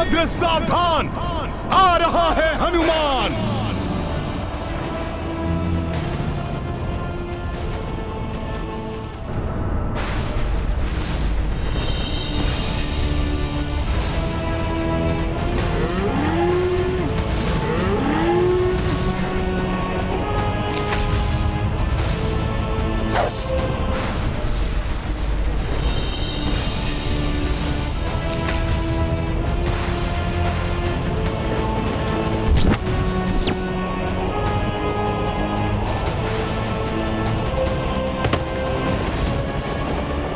वीरभद्र सावधान, आ रहा है हनुमान।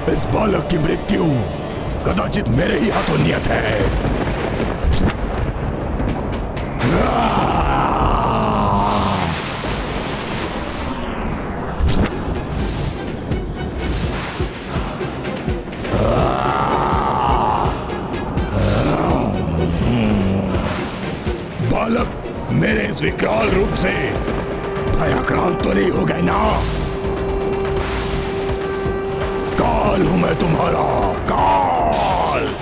इस बालक की मृत्यु कदाचित मेरे ही हाथों नियत है। बालक मेरे इस विकराल रूप से भयाक्रांत तो नहीं हो गए ना? काल हूं मैं तुम्हारा, काल।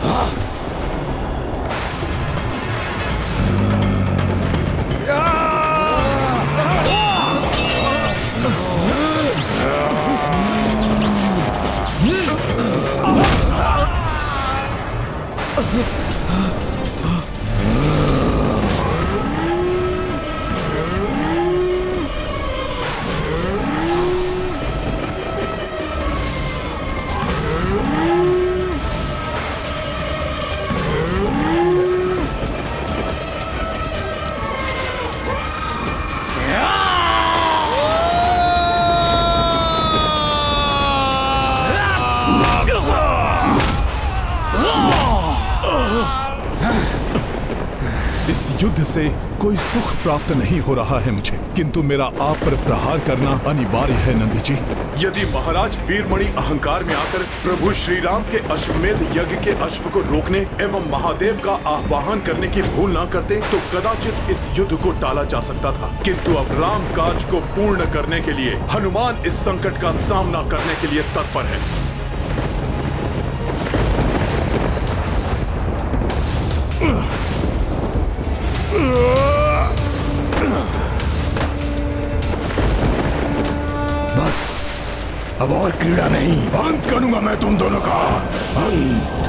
इस युद्ध से कोई सुख प्राप्त नहीं हो रहा है मुझे, किंतु मेरा आप पर प्रहार करना अनिवार्य है नंदी जी। यदि महाराज वीरमणि अहंकार में आकर प्रभु श्री राम के अश्वमेध यज्ञ के अश्व को रोकने एवं महादेव का आह्वान करने की भूल न करते तो कदाचित इस युद्ध को टाला जा सकता था, किंतु अब राम काज को पूर्ण करने के लिए हनुमान इस संकट का सामना करने के लिए तत्पर है। बस अब और क्रीड़ा नहीं, अंत करूंगा मैं तुम दोनों का अंत।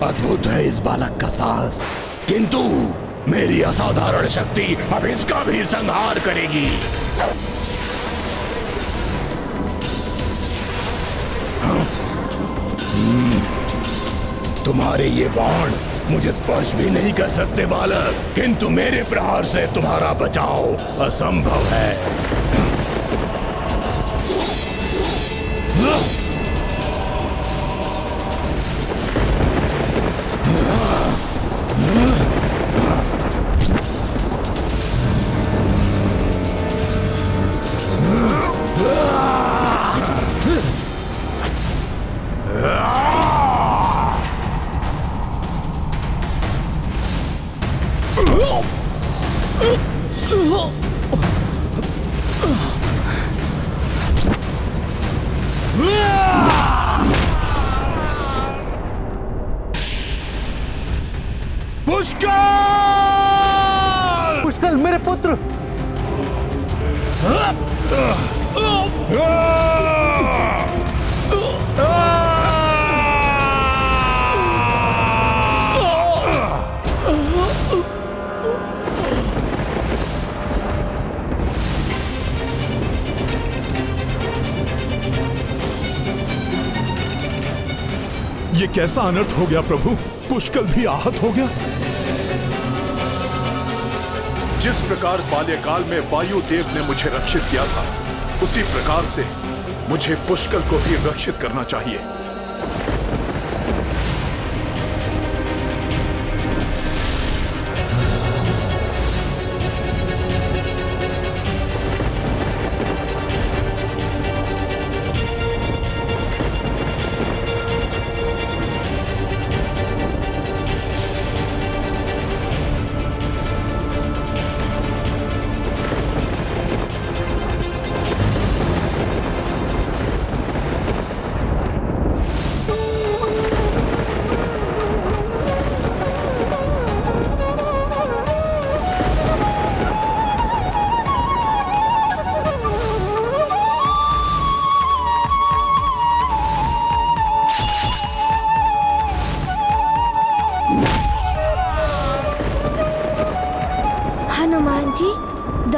अद्भुत है इस बालक का साहस, किंतु मेरी असाधारण शक्ति अब इसका भी संहार करेगी। तुम्हारे ये बाण मुझे स्पर्श भी नहीं कर सकते बालक, किंतु मेरे प्रहार से तुम्हारा बचाव असंभव है। पुष्कल मेरे पुत्र! ये कैसा अनर्थ हो गया प्रभु? पुष्कल भी आहत हो गया। जिस प्रकार बाल्यकाल में वायु देव ने मुझे रक्षित किया था, उसी प्रकार से मुझे पुष्कल को भी रक्षित करना चाहिए।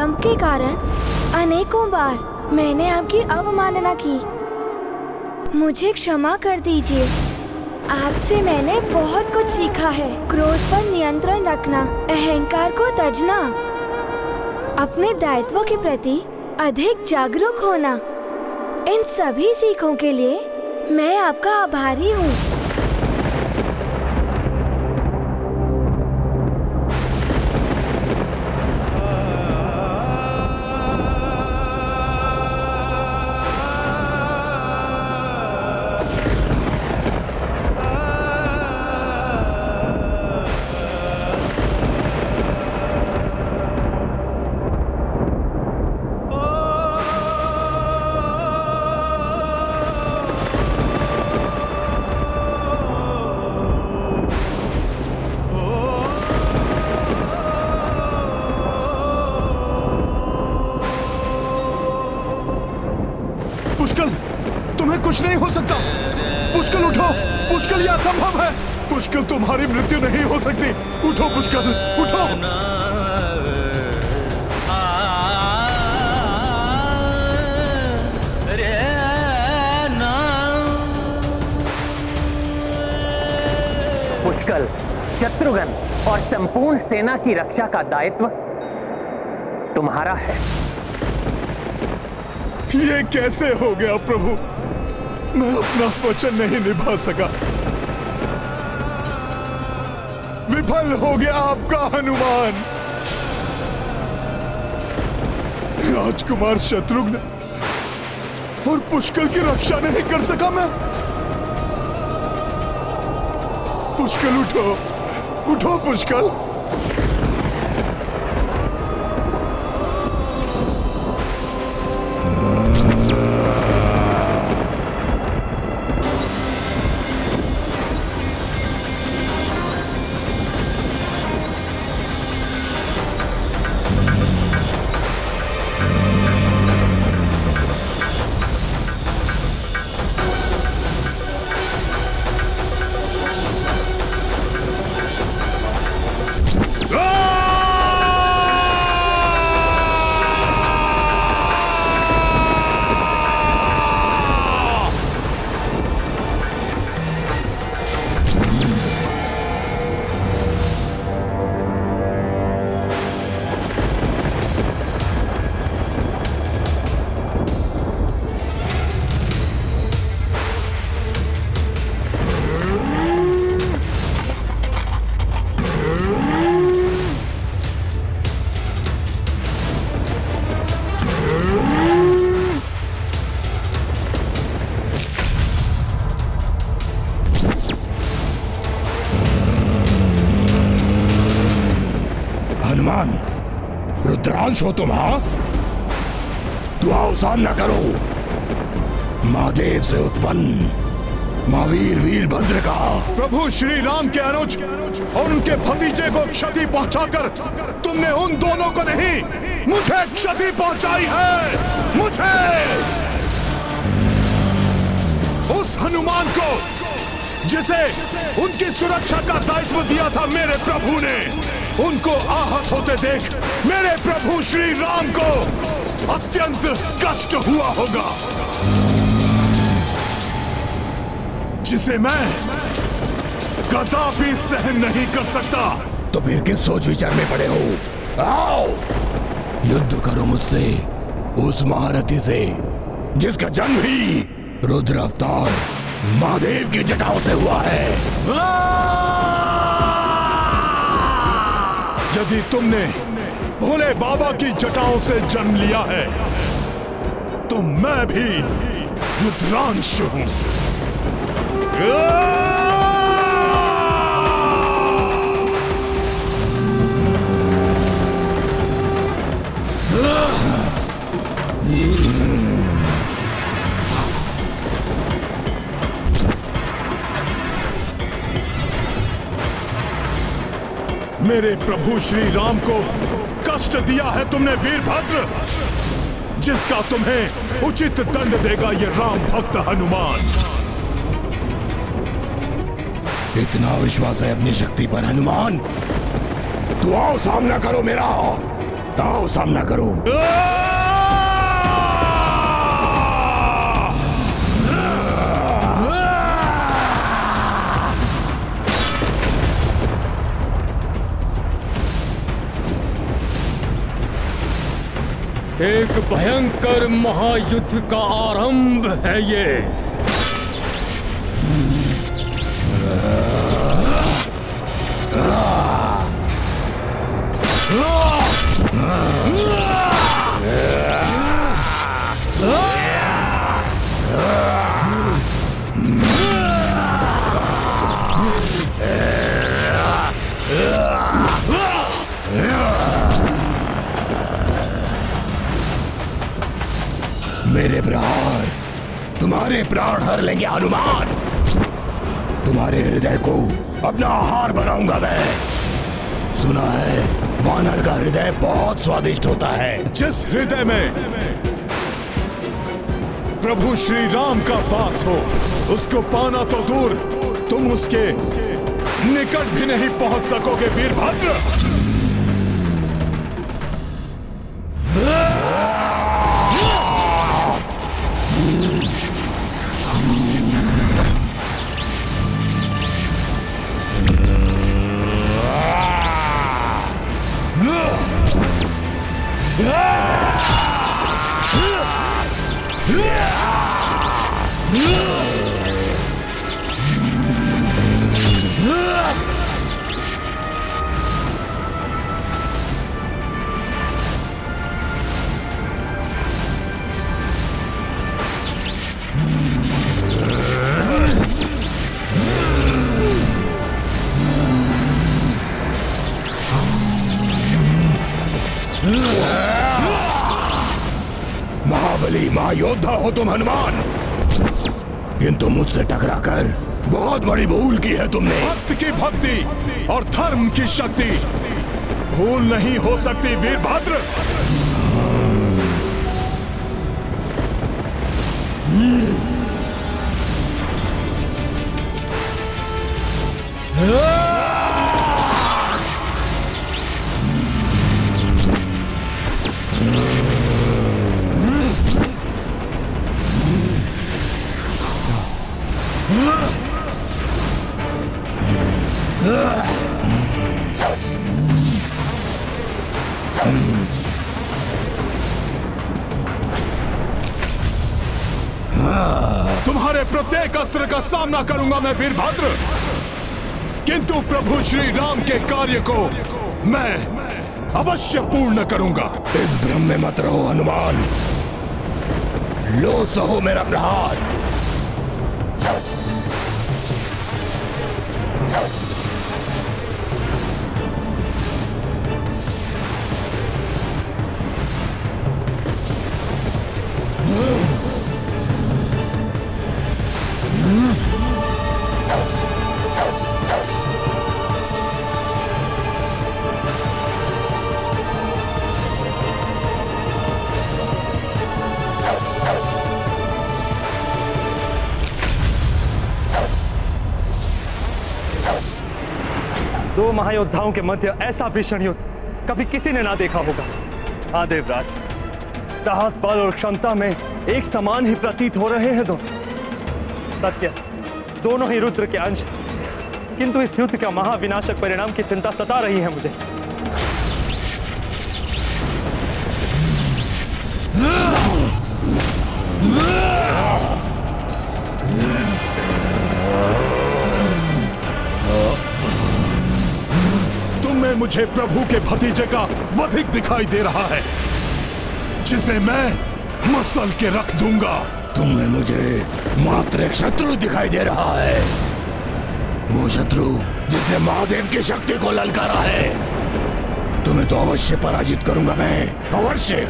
विलंब के कारण अनेकों बार मैंने आपकी अवमानना की। मुझे क्षमा कर दीजिए। आपसे मैंने बहुत कुछ सीखा है। क्रोध पर नियंत्रण रखना, अहंकार को तजना, अपने दायित्वों के प्रति अधिक जागरूक होना। इन सभी सीखों के लिए मैं आपका आभारी हूँ। पुष्कल, तुम्हें कुछ नहीं हो सकता। पुष्कल उठो, पुष्कल ये असंभव है। पुष्कल तुम्हारी मृत्यु नहीं हो सकती। उठो पुष्कल, उठो। पुष्कल, शत्रुघ्न और संपूर्ण सेना की रक्षा का दायित्व तुम्हारा है। ये कैसे हो गया प्रभु? मैं अपना वचन नहीं निभा सका। विफल हो गया आपका हनुमान। राजकुमार शत्रुघ्न और पुष्कल की रक्षा नहीं कर सका मैं। पुष्कल उठो, उठो पुष्कल। हनुमान, रुद्रांश हो तुम? हाँ, तो आओ सामना करो महादेव से उत्पन्न महावीर वीरभद्र का। प्रभु श्री राम के अनुज और उनके भतीजे को क्षति पहुंचाकर तुमने उन दोनों को नहीं, मुझे क्षति पहुंचाई है। मुझे, उस हनुमान को जिसे उनकी सुरक्षा का दायित्व दिया था मेरे प्रभु ने, उनको आहत होते देख मेरे प्रभु श्री राम को अत्यंत कष्ट हुआ होगा, जिसे मैं कदापि सहन नहीं कर सकता। तो फिर किस सोच विचार में पड़े हो? आओ युद्ध करो मुझसे, उस महारथी से जिसका जन्म ही रुद्र अवतार महादेव की जटाओं से हुआ है। यदि तुमने भोले बाबा की जटाओं से जन्म लिया है तो मैं भी रुद्रांश हूं। मेरे प्रभु श्री राम को कष्ट दिया है तुमने वीरभद्र, जिसका तुम्हें उचित दंड देगा ये राम भक्त हनुमान। इतना विश्वास है अपनी शक्ति पर हनुमान? तो आओ सामना करो मेरा। आओ सामना करो। एक भयंकर महायुद्ध का आरंभ है ये। मेरे प्रहार तुम्हारे प्राण हर लेंगे हनुमान। तुम्हारे हृदय को अपना आहार बनाऊंगा मैं। सुना है वानर का हृदय बहुत स्वादिष्ट होता है। जिस हृदय में प्रभु श्री राम का वास हो, उसको पाना तो दूर, तुम उसके निकट भी नहीं पहुंच सकोगे वीरभद्र। महाबली महायोद्धा हो तुम हनुमान, किंतु मुझसे टकराकर बहुत बड़ी भूल की है तुमने। भक्त की भक्ति और धर्म की शक्ति भूल नहीं हो सकती वीरभद्र। तुम्हारे प्रत्येक अस्त्र का सामना करूंगा मैं वीरभद्र, किंतु प्रभु श्री राम के कार्य को मैं अवश्य पूर्ण करूंगा। इस भ्रम में मत रहो हनुमान, लो सहो मेरा प्रहार। दो महायोद्धाओं के मध्य ऐसा भीषण युद्ध कभी किसी ने ना देखा होगा। हाँ देवराज, साहस, बल और क्षमता में एक समान ही प्रतीत हो रहे हैं दोनों। सत्य, दोनों ही रुद्र के अंश, किंतु इस युद्ध का महाविनाशक परिणाम की चिंता सता रही है मुझे। तुम्हें मुझे प्रभु के भतीजे का वधिक दिखाई दे रहा है, जिसे मैं मसल के रख दूंगा। तुम्हें मुझे मात्र एक शत्रु दिखाई दे रहा है, वो शत्रु जिसने महादेव की शक्ति को ललकारा है। तुम्हें तो अवश्य पराजित करूंगा मैं, अवश्य।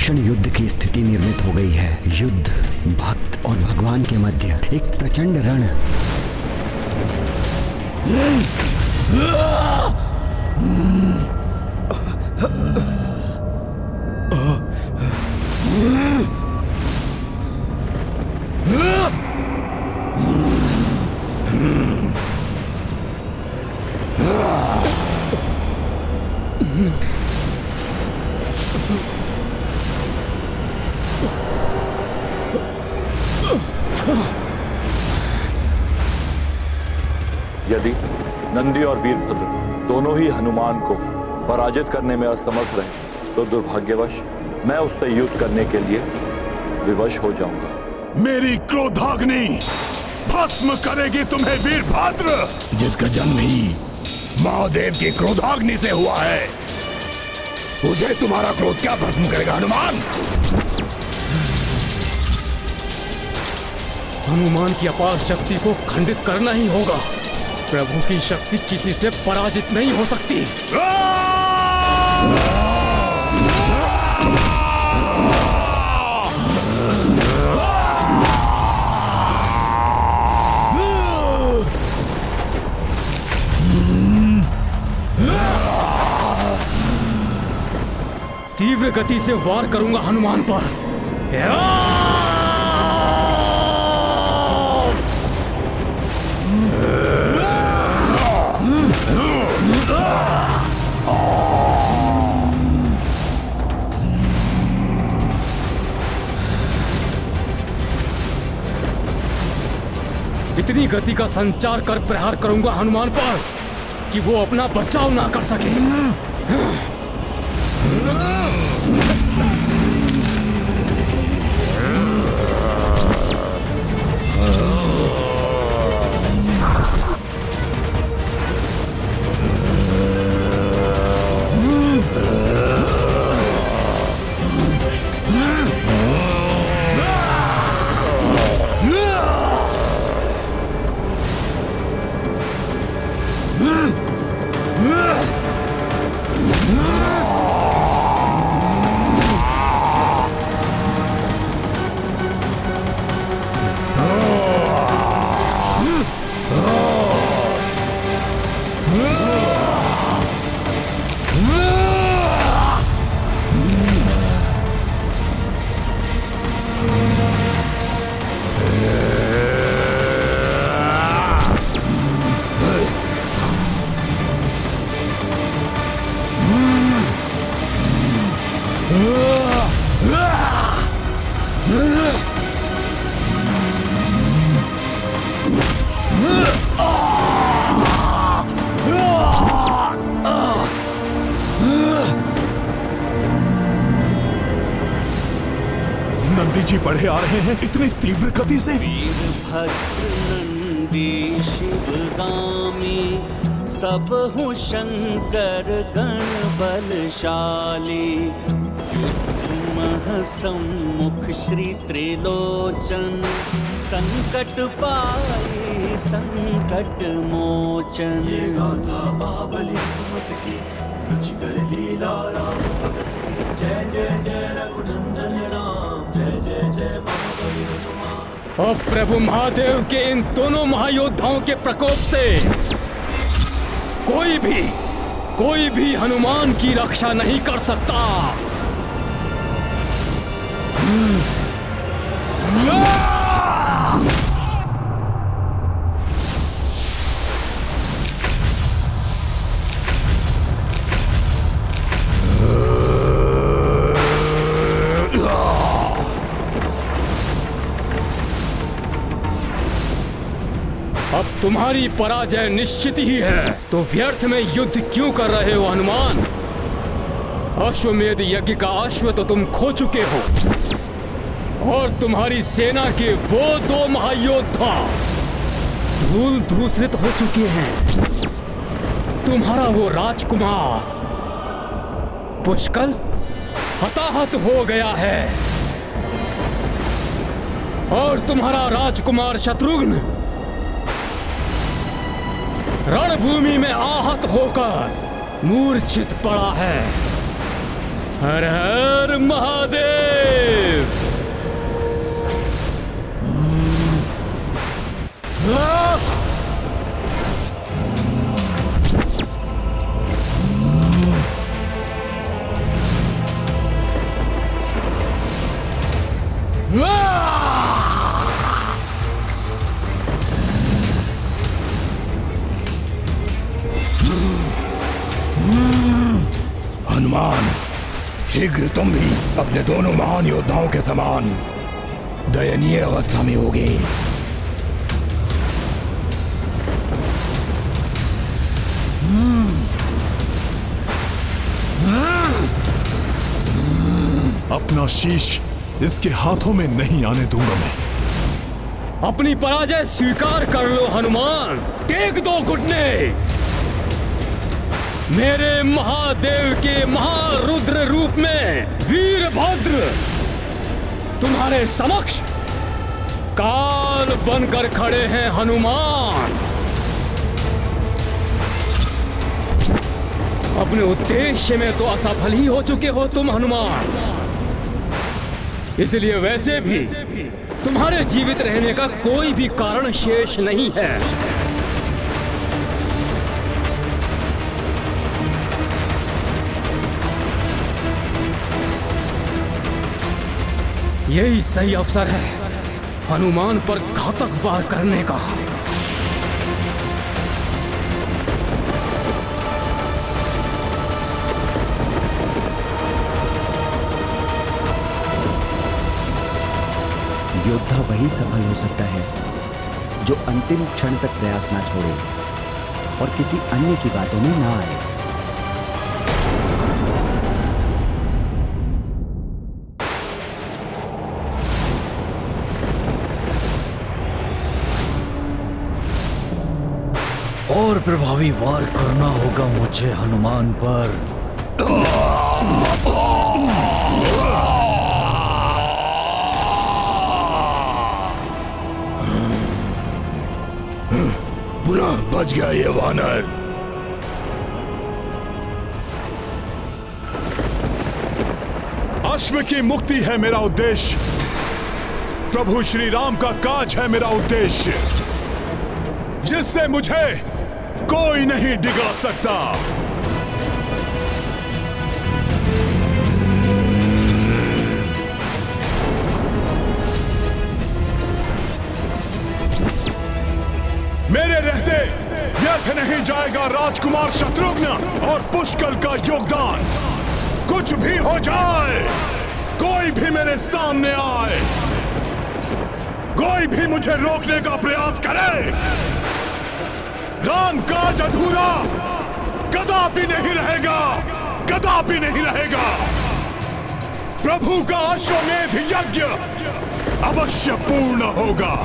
युद्ध की स्थिति निर्मित हो गई है। युद्ध भक्त और भगवान के मध्य एक प्रचंड रण। यदि नंदी और वीरभद्र दोनों ही हनुमान को पराजित करने में असमर्थ रहे तो दुर्भाग्यवश मैं उससे युद्ध करने के लिए विवश हो जाऊंगा। मेरी क्रोधाग्नि भस्म करेगी तुम्हें वीरभद्र, जिसका जन्म ही महादेव की क्रोधाग्नि से हुआ है, उसे तुम्हारा क्रोध क्या भस्म करेगा हनुमान? हनुमान की अपार शक्ति को खंडित करना ही होगा। प्रभु की शक्ति किसी से पराजित नहीं हो सकती। तीव्र गति से वार करूंगा हनुमान पर। इतनी गति का संचार कर प्रहार करूंगा हनुमान पर कि वो अपना बचाव ना कर सके। नंदी जी बढ़े आ रहे हैं इतनी तीव्र गति से। वीरभद्र नंदी शिवगामी सबहु शंकर गण बलशाली, युद्ध मह सम्मुख श्री त्रिलोचन, संकट पाए संकट मोचन। बाबली की रुचिकर लीला राम भगत की, जय जय जय रघुनंदन राम, जय जय जय महाबली हनुमान। अब प्रभु महादेव के इन दोनों महायोद्धाओं के प्रकोप से कोई भी हनुमान की रक्षा नहीं कर सकता। अब तुम्हारी पराजय निश्चित ही है, तो व्यर्थ में युद्ध क्यों कर रहे हो हनुमान? अश्वमेध यज्ञ का अश्व तो तुम खो चुके हो, और तुम्हारी सेना के वो दो महायोद्धा धूल धूसरित हो चुके हैं। तुम्हारा वो राजकुमार पुष्कल हताहत हो गया है, और तुम्हारा राजकुमार शत्रुघ्न रणभूमि में आहत होकर मूर्छित पड़ा है। हर हर महादेव। हनुमान, शीघ्र तुम भी अपने दोनों महान योद्धाओं के समान दयनीय अवस्था में होगे। अपना शीश इसके हाथों में नहीं आने दूंगा मैं। अपनी पराजय स्वीकार कर लो हनुमान, टेक दो घुटने। मेरे महादेव के महारुद्र रूप में वीरभद्र तुम्हारे समक्ष काल बनकर खड़े हैं हनुमान। अपने उद्देश्य में तो असफल ही हो चुके हो तुम हनुमान, इसलिए वैसे भी तुम्हारे जीवित रहने का कोई भी कारण शेष नहीं है। यही सही अवसर है हनुमान पर घातक वार करने का। योद्धा वही सफल हो सकता है जो अंतिम क्षण तक प्रयास ना छोड़े और किसी अन्य की बातों में ना आए। और प्रभावी वार करना होगा मुझे हनुमान पर। पुनः बच गया ये वानर। अश्व की मुक्ति है मेरा उद्देश्य, प्रभु श्री राम का काज है मेरा उद्देश्य, जिससे मुझे कोई नहीं डिगा सकता। मेरे रहते व्यर्थ नहीं जाएगा राजकुमार शत्रुघ्न और पुष्कर का योगदान। कुछ भी हो जाए, कोई भी मेरे सामने आए, कोई भी मुझे रोकने का प्रयास करे, राम काज अधूरा कदापि नहीं रहेगा, कदापि नहीं रहेगा। प्रभु का अश्वमेध यज्ञ अवश्य पूर्ण होगा।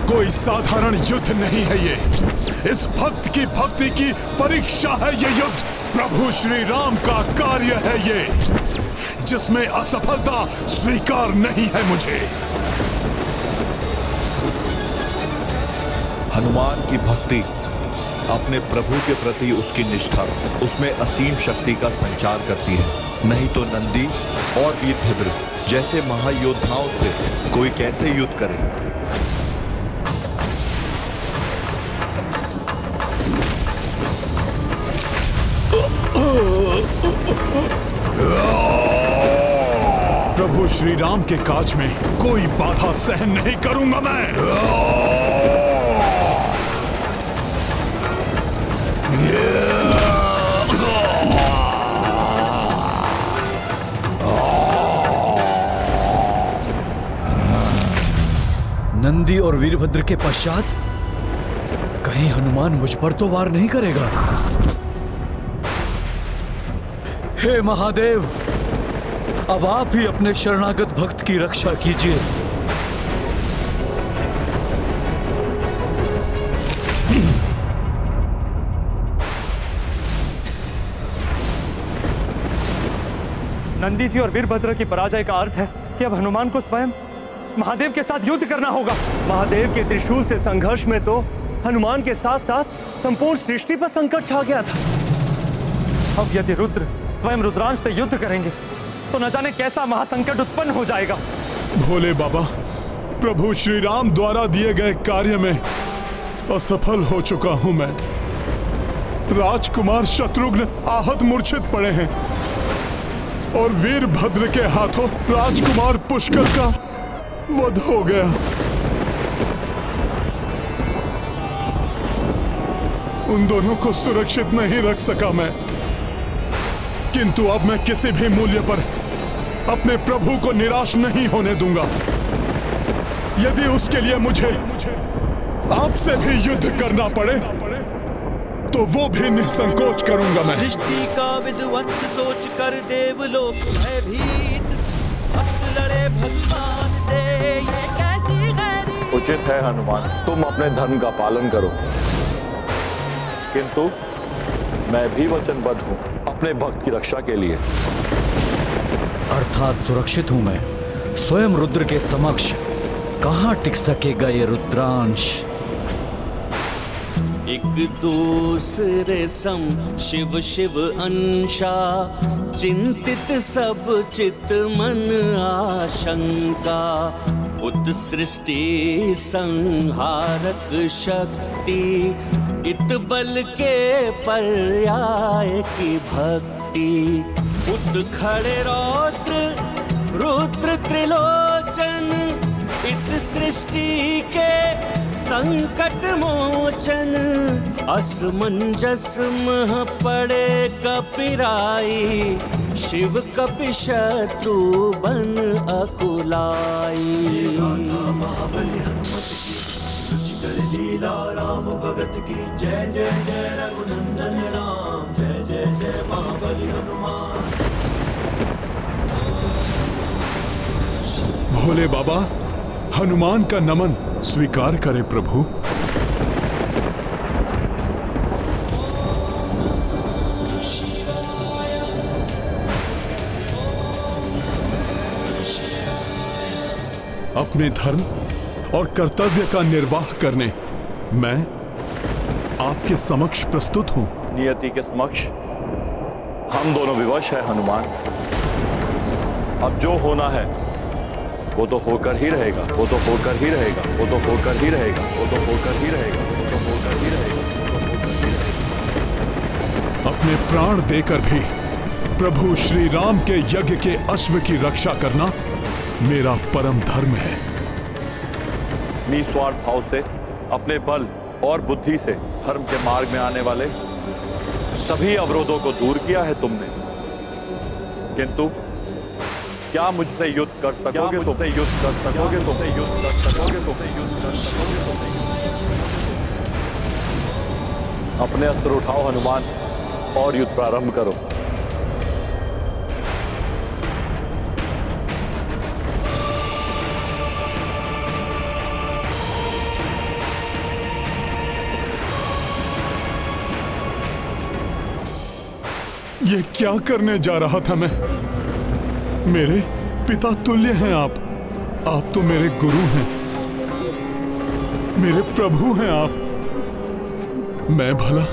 कोई साधारण युद्ध नहीं है ये, इस भक्त की भक्ति की परीक्षा है ये युद्ध। प्रभु श्री राम का कार्य है ये, जिसमें असफलता स्वीकार नहीं है मुझे। हनुमान की भक्ति अपने प्रभु के प्रति उसकी निष्ठा उसमें असीम शक्ति का संचार करती है। नहीं तो नंदी और वीरभद्र जैसे महायोद्धाओं से कोई कैसे युद्ध करे। प्रभु श्री राम के काज में कोई बाधा सहन नहीं करूंगा मैं। नंदी और वीरभद्र के पश्चात कहीं हनुमान मुझ पर तो वार नहीं करेगा। हे महादेव, अब आप ही अपने शरणागत भक्त की रक्षा कीजिए। नंदी जी और वीरभद्र की पराजय का अर्थ है कि अब हनुमान को स्वयं महादेव के साथ युद्ध करना होगा। महादेव के त्रिशूल से संघर्ष में तो हनुमान के साथ साथ संपूर्ण सृष्टि पर संकट छा गया था। अब यदि रुद्र स्वयं रुद्रांश से युद्ध करेंगे तो न जाने कैसा महासंकट उत्पन्न हो जाएगा। भोले बाबा, प्रभु श्री राम द्वारा दिए गए कार्य में असफल हो चुका हूं मैं। राजकुमार शत्रुघ्न आहत मूर्छित पड़े हैं और वीरभद्र के हाथों राजकुमार पुष्कर का वध हो गया। उन दोनों को सुरक्षित नहीं रख सका मैं, किंतु अब मैं किसी भी मूल्य पर अपने प्रभु को निराश नहीं होने दूंगा। यदि उसके लिए मुझे आपसे भी युद्ध करना पड़े तो वो भी निसंकोच करूंगा मैं। सृष्टि का विध्वंस सोच कर देवलोक भयभीत, भक्त लड़े भगवान से, ये कैसी गैरी। उचित है हनुमान, तुम अपने धर्म का पालन करो, किंतु मैं भी वचनबद्ध हूं अपने भक्त की रक्षा के लिए। अर्थात सुरक्षित हूं मैं, स्वयं रुद्र के समक्ष कहां टिक सकेगा ये रुद्रांश। एक दूसरे सम शिव शिव अंशा, चिंतित सब चित मन आशंका। उत सृष्टि संहारक शक्ति, इत बल के पर्याय की भक्ति। उत खड़े रौद्र रुद्र त्रिलोचन, इत सृष्टि के संकट मोचन। असमंजस मह पड़े कपिराई, शिव कपि शत्रु बन अकुलाई। लीला राम भगत की जय जय जय रघुनंदन राम, जय जय जय महाबली हनुमान। भोले बाबा, हनुमान का नमन स्वीकार करें प्रभु। अपने धर्म और कर्तव्य का निर्वाह करने मैं आपके समक्ष प्रस्तुत हूं। नियति के समक्ष हम दोनों विवश हैं हनुमान। अब जो होना है वो तो होकर ही रहेगा, वो तो होकर ही रहेगा, वो तो होकर ही रहेगा, वो तो होकर ही रहेगा, वो तो होकर ही रहेगा। अपने प्राण देकर भी प्रभु श्री राम के यज्ञ के अश्व की रक्षा करना मेरा परम धर्म है। निस्वार्थ भाव से अपने बल और बुद्धि से धर्म के मार्ग में आने वाले सभी अवरोधों को दूर किया है तुमने, किंतु क्या मुझसे युद्ध कर सकोगे? तुमसे युद्ध कर सकोगे? तुमसे युद्ध कर सकोगे? तुमसे युद्ध कर सकोगे? अपने अस्त्र उठाओ हनुमान और युद्ध प्रारंभ करो। ये क्या करने जा रहा था मैं? मेरे पिता तुल्य हैं आप तो मेरे गुरु हैं, मेरे प्रभु हैं आप। मैं भला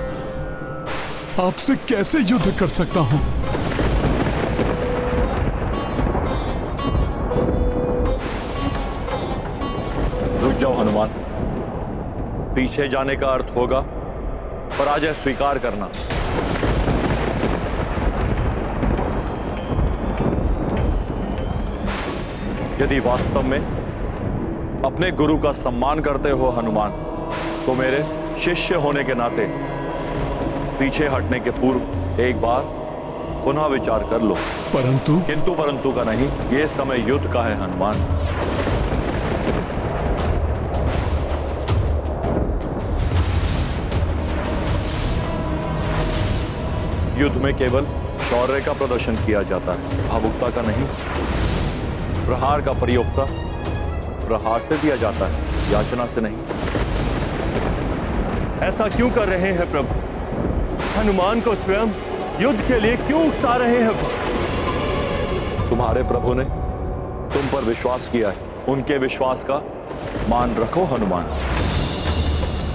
आपसे कैसे युद्ध कर सकता हूं? रुक जाओ हनुमान, पीछे जाने का अर्थ होगा पराजय स्वीकार करना। यदि वास्तव में अपने गुरु का सम्मान करते हो हनुमान, तो मेरे शिष्य होने के नाते पीछे हटने के पूर्व एक बार पुनः विचार कर लो। किंतु परंतु का नहीं, ये समय युद्ध का है हनुमान। युद्ध में केवल शौर्य का प्रदर्शन किया जाता है, भावुकता का नहीं। प्रहार का प्रयोक्ता प्रहार से दिया जाता है, याचना से नहीं। ऐसा क्यों कर रहे हैं प्रभु? हनुमान को स्वयं युद्ध के लिए क्यों उकसा रहे हैं? तुम्हारे प्रभु ने तुम पर विश्वास किया है, उनके विश्वास का मान रखो हनुमान।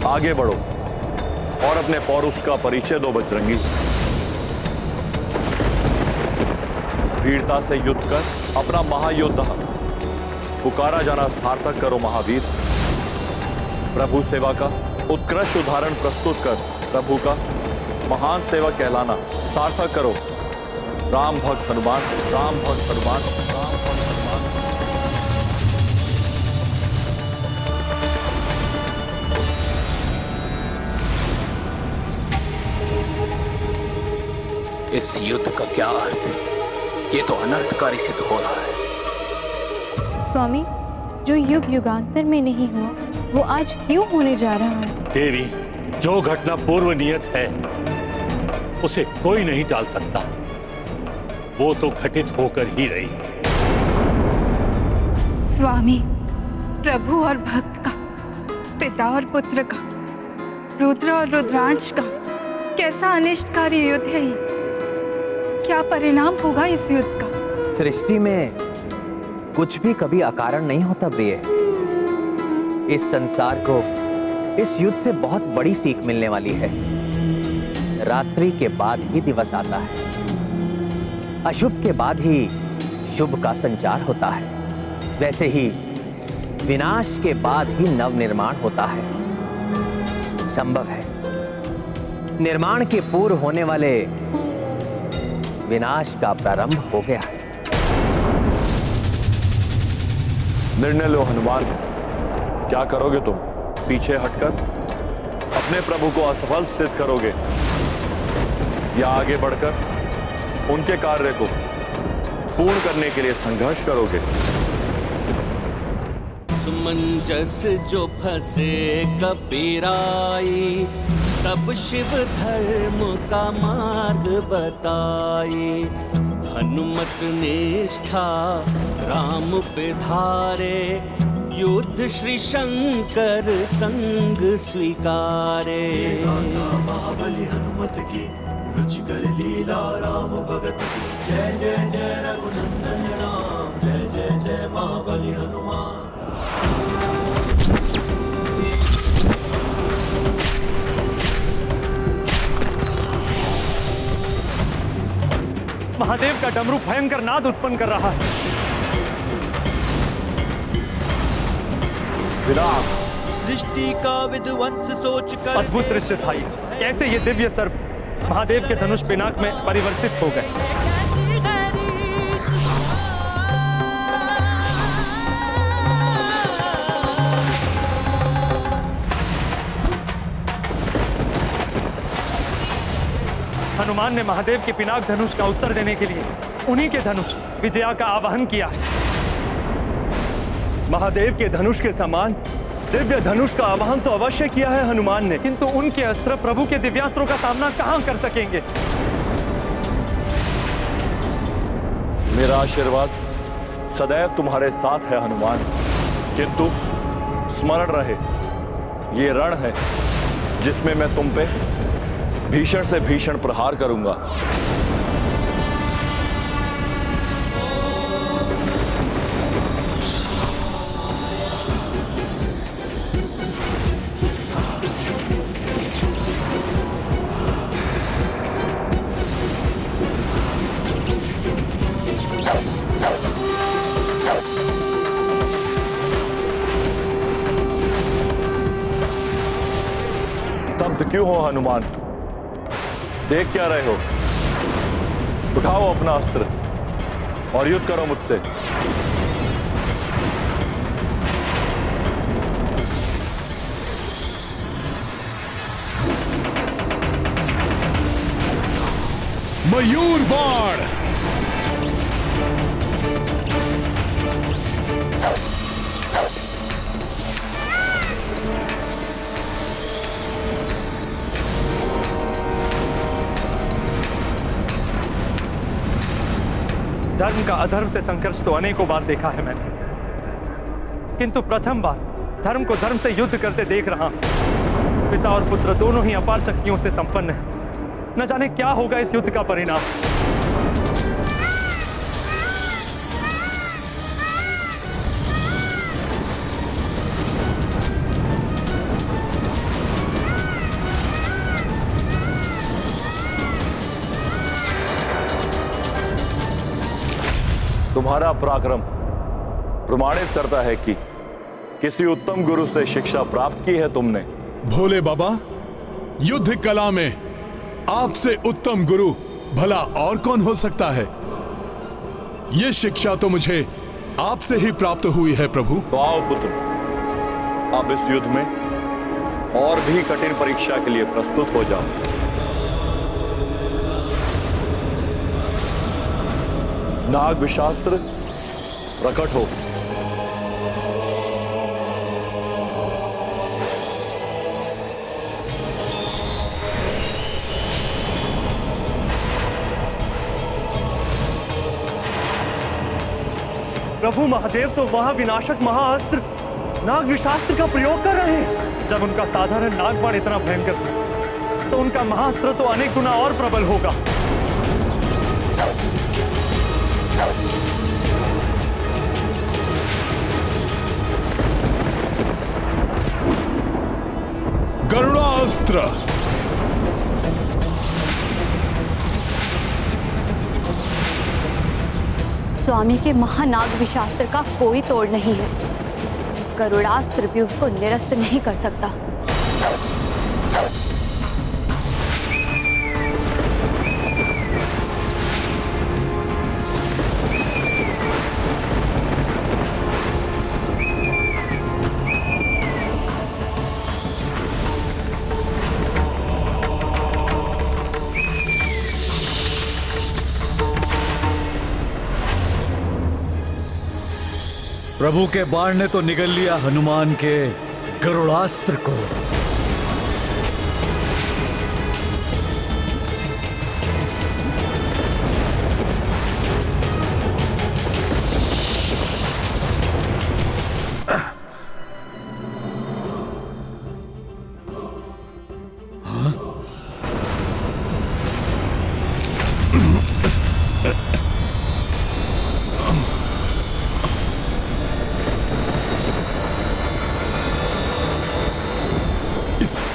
आगे बढ़ो और अपने पौरुष का परिचय दो बजरंगी। वीरता से युद्ध कर अपना महायोद्धा पुकारा जाना सार्थक करो महावीर। प्रभु सेवा का उत्कृष्ट उदाहरण प्रस्तुत कर प्रभु का महान सेवक कहलाना सार्थक करो। राम भक्त हनुमान, राम भक्त हनुमान, राम भक्त हनुमान। इस युद्ध का क्या अर्थ है? ये तो अनर्थकारी सिद्ध हो रहा है। स्वामी, जो युग युगांतर में नहीं हुआ वो आज क्यों होने जा रहा है? देवी, जो घटना पूर्व नियत है उसे कोई नहीं टाल सकता। वो तो घटित होकर ही रही। स्वामी, प्रभु और भक्त का, पिता और पुत्र का, रुद्र और रुद्रांश का कैसा अनिष्टकारी युद्ध है ये। क्या परिणाम होगा इस युद्ध का? सृष्टि में कुछ भी कभी अकारण नहीं होता प्रिय। इस संसार को इस युद्ध से बहुत बड़ी सीख मिलने वाली है। रात्रि के बाद ही दिवस आता है, अशुभ के बाद ही शुभ का संचार होता है। वैसे ही विनाश के बाद ही नव निर्माण होता है। संभव है निर्माण के पूर्व होने वाले विनाश का प्रारंभ हो गया है। निर्णय लो हनुमान, क्या करोगे तुम? पीछे हटकर अपने प्रभु को असफल सिद्ध करोगे या आगे बढ़कर उनके कार्य को पूर्ण करने के लिए संघर्ष करोगे? समंजस जो फंसे कबीराई, तब शिव धर्म का मार्ग बताए। हनुमत निष्ठा राम पे धारे, युद्ध श्री शंकर संग स्वीकारे। महाबली हनुमत की रुचिकर लीला राम भगत की। जय जय जय रघुनंदन राम, जय जय जय महाबली हनुमान। महादेव का डमरू भयंकर नाद उत्पन्न कर रहा है। सृष्टि का विध्वंस सोच कर अद्भुत दृश्य था ये। कैसे ये दिव्य सर्प महादेव के धनुष पिनाक में परिवर्तित हो गए। हनुमान ने महादेव के पिनाक धनुष का उत्तर देने के लिए उन्हीं के धनुष विजया का आवाहन किया है। महादेव के धनुष के समान दिव्य धनुष का आवाहन तो अवश्य किया है हनुमान ने, किंतु उनके अस्त्र प्रभु के दिव्यास्त्रों का सामना कहां कर सकेंगे? मेरा आशीर्वाद सदैव तुम्हारे साथ है हनुमान, किंतु स्मरण रहे ये रण है जिसमें मैं तुम पे भीषण से भीषण प्रहार करूंगा। स्तब्ध क्यों हो हनुमान? देख क्या रहे हो? उठाओ अपना अस्त्र और युद्ध करो मुझसे। मयूर बाण। धर्म का अधर्म से संघर्ष तो अनेकों बार देखा है मैंने, किंतु प्रथम बार धर्म को धर्म से युद्ध करते देख रहा हूं। पिता और पुत्र दोनों ही अपार शक्तियों से संपन्न हैं। न जाने क्या होगा इस युद्ध का परिणाम। तुम्हारा पराक्रम प्रमाणित करता है कि किसी उत्तम गुरु से शिक्षा प्राप्त की है तुमने। भोले बाबा, युद्ध कला में आपसे उत्तम गुरु भला और कौन हो सकता है? यह शिक्षा तो मुझे आपसे ही प्राप्त हुई है प्रभु। तो आओ पुत्र, अब इस युद्ध में और भी कठिन परीक्षा के लिए प्रस्तुत हो जाओ। नाग विशास्त्र प्रकट हो। प्रभु महादेव तो महाविनाशक महाअस्त्र नाग विशास्त्र का प्रयोग कर रहे हैं। जब उनका साधारण नागबाण इतना भयंकर था, तो उनका महाअस्त्र तो अनेक गुना और प्रबल होगा। गरुड़ास्त्र। स्वामी के महानाग विशास्त्र का कोई तोड़ नहीं है। गरुड़ास्त्र भी उसको निरस्त नहीं कर सकता। प्रभु के बाण ने तो निगल लिया हनुमान के गरुड़ास्त्र को।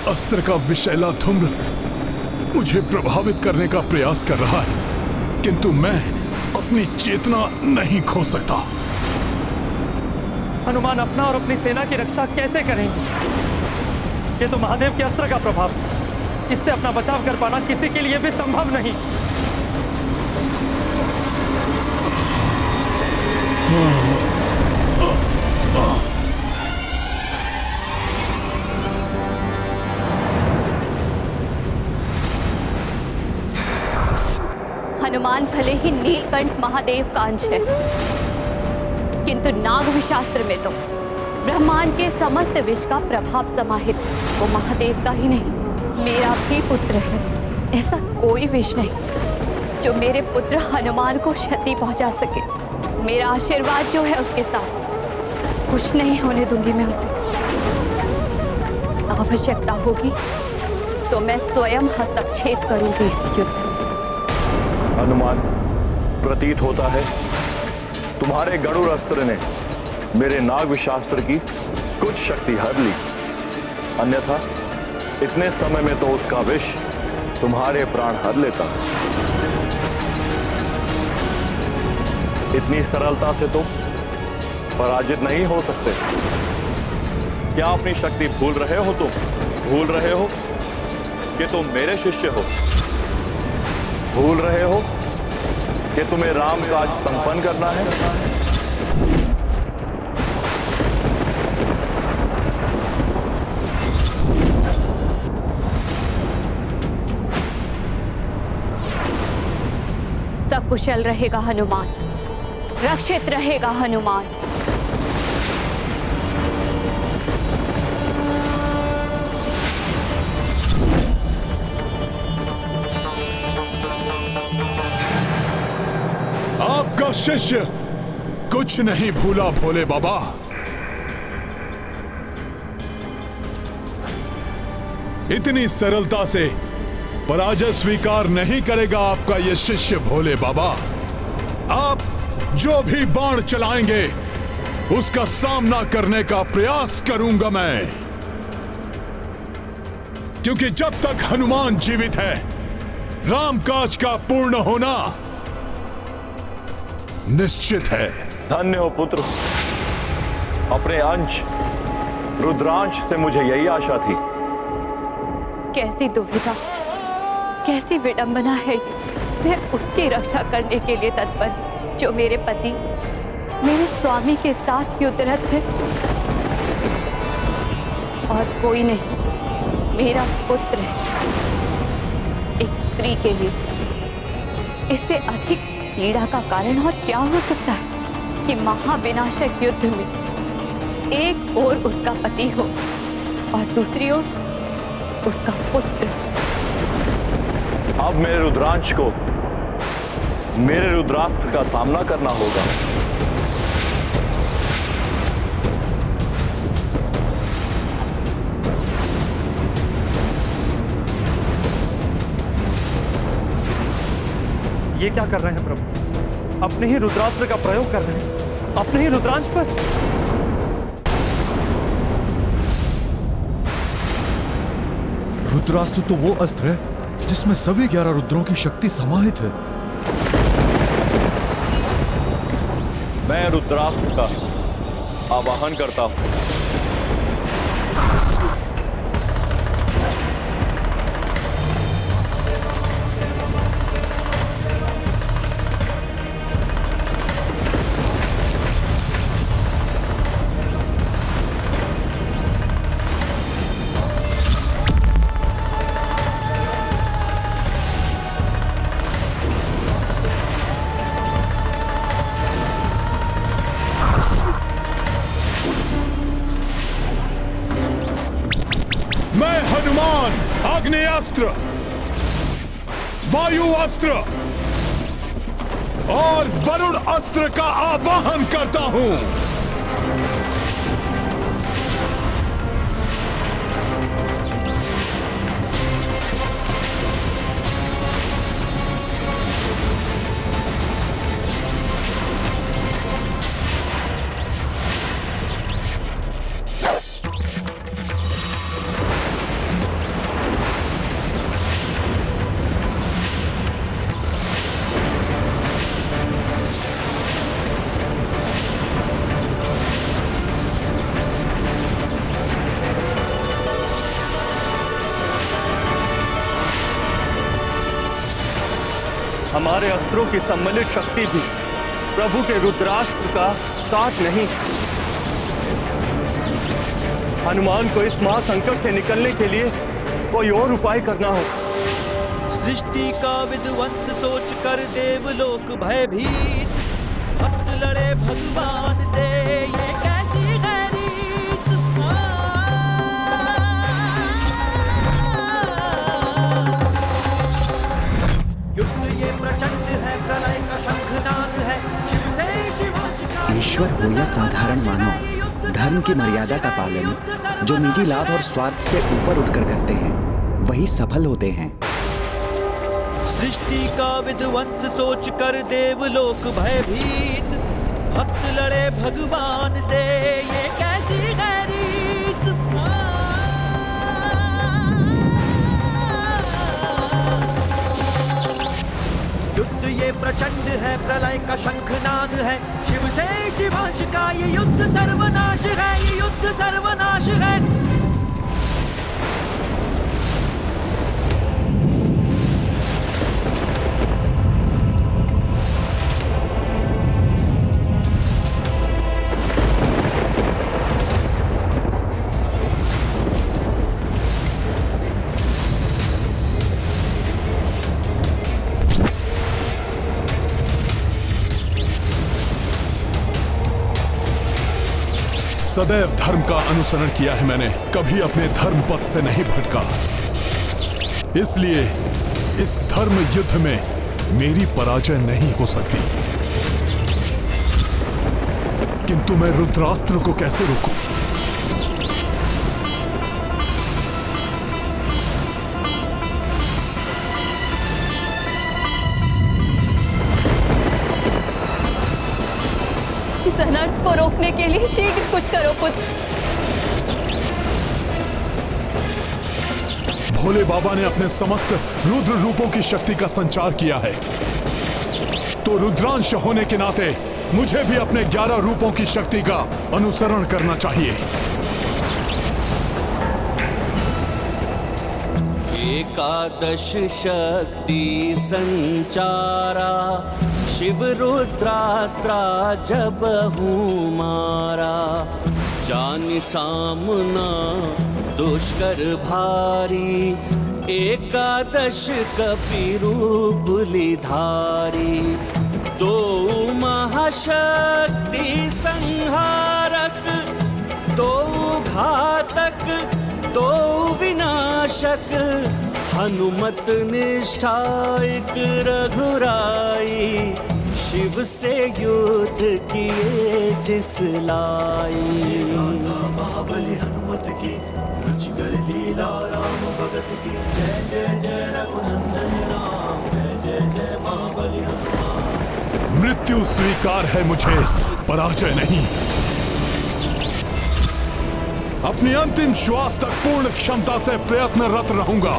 अस्त्र का विषैला धूम्र मुझे प्रभावित करने का प्रयास कर रहा है, किंतु मैं अपनी चेतना नहीं खो सकता। हनुमान अपना और अपनी सेना की रक्षा कैसे करेंगे? ये तो महादेव के अस्त्र का प्रभाव, इससे अपना बचाव कर पाना किसी के लिए भी संभव नहीं। हनुमान भले ही नीलकंठ महादेव का अंश है, किंतु नाग विशास्त्र में तो ब्रह्मांड के समस्त विष का प्रभाव समाहित है। वो महादेव का ही नहीं, मेरा भी पुत्र है। ऐसा कोई विष नहीं जो मेरे पुत्र हनुमान को क्षति पहुंचा सके। मेरा आशीर्वाद जो है उसके साथ, कुछ नहीं होने दूंगी मैं उसे। आवश्यकता होगी तो मैं स्वयं हस्तक्षेप करूंगी इस युद्ध में। हनुमान, प्रतीत होता है तुम्हारे गरुड़ अस्त्र ने मेरे नाग विशास्त्र की कुछ शक्ति हर ली, अन्यथा इतने समय में तो उसका विष तुम्हारे प्राण हर लेता। इतनी सरलता से तो पराजित नहीं हो सकते। क्या अपनी शक्ति भूल रहे हो तुम? भूल रहे हो कि तुम मेरे शिष्य हो? भूल रहे हो कि तुम्हें राम काज संपन्न करना है? सकुशल रहेगा हनुमान, रक्षित रहेगा हनुमान। आपका शिष्य कुछ नहीं भूला भोले बाबा। इतनी सरलता से पराजय स्वीकार नहीं करेगा आपका यह शिष्य भोले बाबा। आप जो भी बाण चलाएंगे उसका सामना करने का प्रयास करूंगा मैं, क्योंकि जब तक हनुमान जीवित है रामकाज का पूर्ण होना निश्चित है। धन्य हो पुत्र, अपने अंश रुद्रांश से मुझे यही आशा थी। कैसी दुविधा, कैसी विडंबना है ये। मैं उसकी रक्षा करने के लिए तत्पर हूं जो मेरे पति, मेरे स्वामी के साथ युद्धरत है, और कोई नहीं, मेरा पुत्र है। एक स्त्री के लिए इससे अधिक पीड़ा का कारण और क्या हो सकता है कि महाविनाशक युद्ध में एक ओर उसका पति हो और दूसरी ओर उसका पुत्र। अब मेरे रुद्रांश को मेरे रुद्रास्त्र का सामना करना होगा। ये क्या कर रहे हैं प्रभु? अपने ही रुद्रास्त्र का प्रयोग कर रहे हैं, अपने ही रुद्रांश पर। रुद्रास्त्र तो वो अस्त्र है जिसमें सभी 11 रुद्रों की शक्ति समाहित है। मैं रुद्रास्त्र का आवाहन करता हूं। अग्नियास्त्र, वायु अस्त्र और वरुण अस्त्र का आवाहन करता हूं। हमारे अस्त्रों की सम्मिलित शक्ति भी प्रभु के रुद्रास्त्र का साथ नहीं। हनुमान को इस महासंकट से निकलने के लिए कोई और उपाय करना होगा। सृष्टि का विध्वंस सोच कर देवलोक भयभीत, भक्त लड़े भगवान से, ये कैसी गैरीत। युद्ध ये प्रचंड है, प्रलय का शंखनाद है, शिव से शिवाजी का। ईश्वर हो या साधारण मानव, धर्म की मर्यादा का पालन जो निजी लाभ और स्वार्थ से ऊपर उठकर करते हैं वही सफल होते हैं। सृष्टि का विध्वंस सोच कर देवलोक भयभीत, भक्त लड़े भगवान से, ये कैसी गैरीत। युद्ध ये प्रचंड है, प्रलय का शंखनाद है, शिव से शिवांश का ये युद्ध सर्वनाश है, ये युद्ध सर्वनाश है। सदैव धर्म का अनुसरण किया है मैंने, कभी अपने धर्म पथ से नहीं भटका। इसलिए इस धर्म युद्ध में मेरी पराजय नहीं हो सकती। किंतु मैं रुद्रास्त्र को कैसे रोकूं? इस अनर्थ को रोकने के लिए शीघ्र कुछ करो पुत्र। भोले बाबा ने अपने समस्त रुद्र रूपों की शक्ति का संचार किया है, तो रुद्रांश होने के नाते मुझे भी अपने 11 रूपों की शक्ति का अनुसरण करना चाहिए। एकादश शक्ति संचारा, शिव रुद्रास्त्रा जब हूँ मारा। जान सामना दुष्कर भारी, एकादश कपिरूप धारी। दो महाशक्ति संहारक, दो घातक दो विनाशक। हनुमत निष्ठा एक रघुराई, शिव से युद्ध किए जिस लाई। महाबली हनुमत की रुचिकर लीला, राम भगत की जय जय जय रघुनंदन राम। जय जय जय महाबली हनुमान। मृत्यु स्वीकार है मुझे, पराजय नहीं। अपनी अंतिम श्वास तक पूर्ण क्षमता से प्रयत्नरत रहूंगा।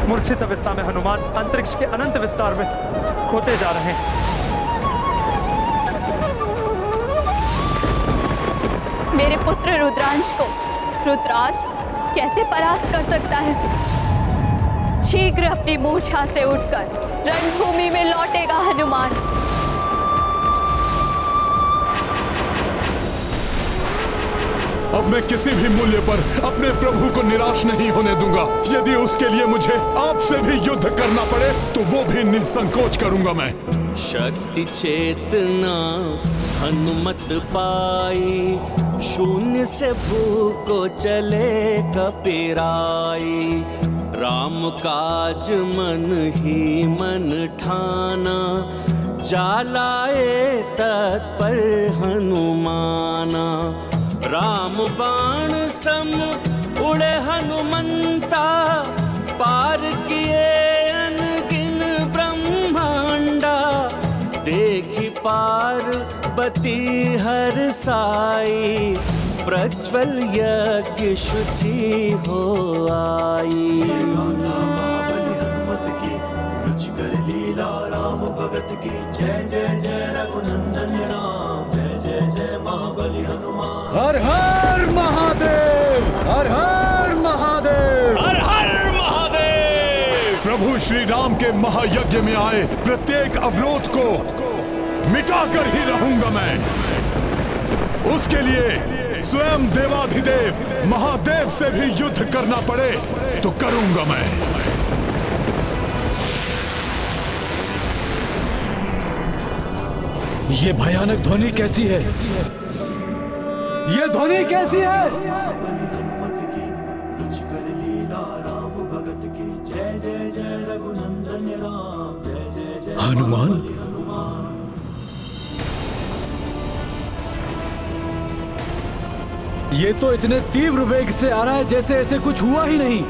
मूर्छित अवस्था में हनुमान अंतरिक्ष के अनंत विस्तार में खोते जा रहे हैं। मेरे पुत्र रुद्रांश को रुद्राक्ष कैसे परास्त कर सकता है? शीघ्र अपनी मूर्छा से उठकर रणभूमि में लौटेगा हनुमान। अब मैं किसी भी मूल्य पर अपने प्रभु को निराश नहीं होने दूंगा। यदि उसके लिए मुझे आपसे भी युद्ध करना पड़े तो वो भी निसंकोच करूंगा मैं। शक्ति चेतना हनुमत पाई, शून्य से भूको चले कपिराई। राम काज मन ही मन ठाना, जालाए तत्पर हनुमाना। राम बाण सम उड़े हनुमंता, पार किए अनगिन ब्रह्मांडा। देखी पार्वती हर साई, प्रज्वल यज्ञ शुचि हो आई। महाबली हनुमत की रुचिकर लीला, राम भगत की जय जय जय रघुनंदन राम। जय जय जय महाबली हनुमान। हर हर महादेव, हर हर महादेव, हर हर महादेव। प्रभु श्री राम के महायज्ञ में आए प्रत्येक अवरोध को मिटाकर ही रहूंगा मैं। उसके लिए स्वयं देवाधिदेव महादेव से भी युद्ध करना पड़े तो करूंगा मैं। ये भयानक ध्वनि कैसी है? ये ध्वनि कैसी है? हनुमत की रुचिकर लीला, राम भगत की जय जय जय रघुनंदन राम। जय जय जय हनुमान। ये तो इतने तीव्र वेग से आ रहा है जैसे ऐसे कुछ हुआ ही नहीं।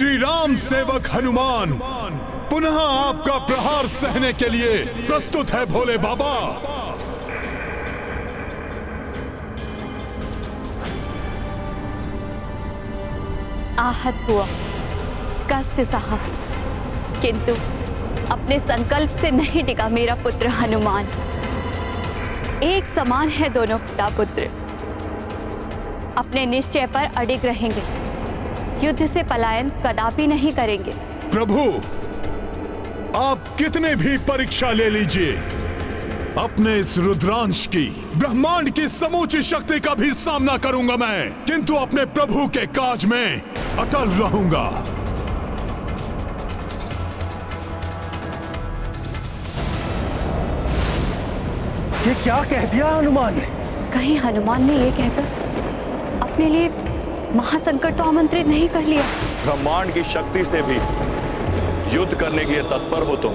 श्री राम सेवक हनुमान पुनः आपका प्रहार सहने के लिए प्रस्तुत है भोले बाबा। आहत हुआ, कष्ट सहा, किंतु अपने संकल्प से नहीं डिगा मेरा पुत्र हनुमान। एक समान है दोनों पिता पुत्र, अपने निश्चय पर अडिग रहेंगे, युद्ध से पलायन कदापि नहीं करेंगे। प्रभु, आप कितने भी परीक्षा ले लीजिए, अपने इस रुद्रांश की, ब्रह्मांड की समूची शक्ति का भी सामना करूंगा मैं, किंतु अपने प्रभु के काज में अटल रहूंगा। ये क्या कह दिया हनुमान ने? कहीं हनुमान ने ये कहकर अपने लिए महासंकट तो आमंत्रित नहीं कर लिया? ब्रह्मांड की शक्ति से भी युद्ध करने के लिए तत्पर हो तुम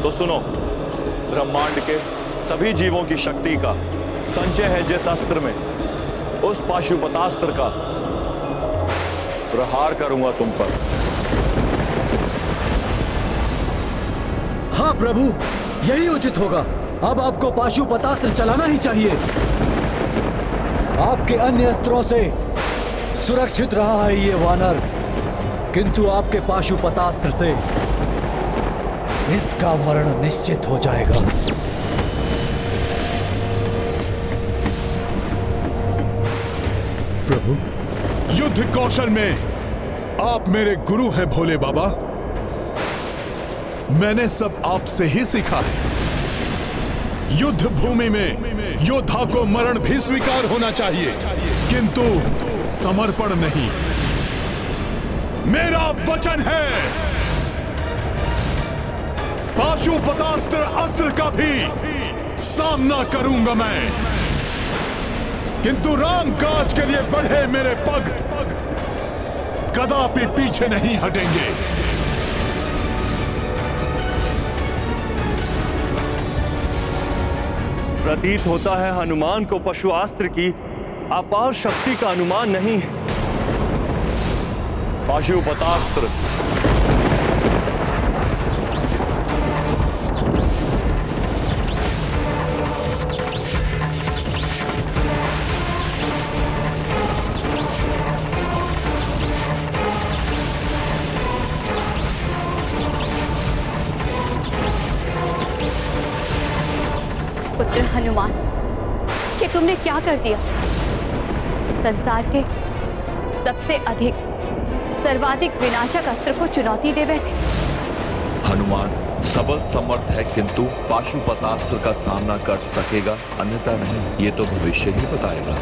तो सुनो, ब्रह्मांड के सभी जीवों की शक्ति का संचय है जिस अस्त्र में, उस पाशुपतास्त्र का प्रहार करूंगा तुम पर। हाँ प्रभु, यही उचित होगा। अब आपको पाशुपतास्त्र चलाना ही चाहिए। आपके अन्य अस्त्रों से सुरक्षित रहा है ये वानर, किंतु आपके पाशुपतास्त्र से इसका मरण निश्चित हो जाएगा। प्रभु, युद्ध कौशल में आप मेरे गुरु हैं भोले बाबा। मैंने सब आपसे ही सीखा है। युद्ध भूमि में योद्धा को मरण भी स्वीकार होना चाहिए, किंतु समर्पण नहीं। मेरा वचन है, पाशुपतास्त्र अस्त्र का भी सामना करूंगा मैं, किंतु राम काज के लिए बढ़े मेरे पग कदापि पीछे नहीं हटेंगे। प्रतीत होता है हनुमान को पशुआस्त्र की अपार शक्ति का अनुमान नहीं है। पाशुपतास्त्र पुत्र हनुमान, ये तुमने क्या कर दिया? संसार के सबसे अधिक, सर्वाधिक विनाशक अस्त्र को चुनौती दे बैठे। हनुमान सबल समर्थ है, किंतु पाशुपतास्त्र का सामना कर सकेगा, अन्यथा नहीं। ये तो भविष्य ही बताएगा।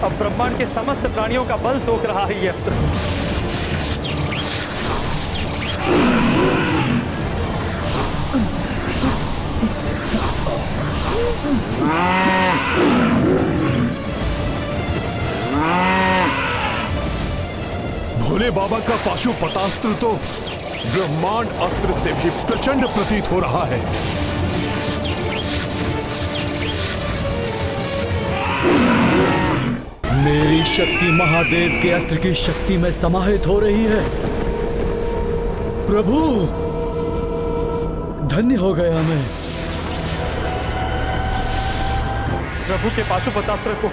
अब ब्रह्मांड के समस्त प्राणियों का बल सोख रहा है ये अस्त्र। भोले बाबा का पाशुपतास्त्र तो ब्रह्मांड अस्त्र से भी प्रचंड प्रतीत हो रहा है। मेरी शक्ति महादेव के अस्त्र की शक्ति में समाहित हो रही है। प्रभु, धन्य हो गया मैं। प्रभु के पाशुपतास्त्र को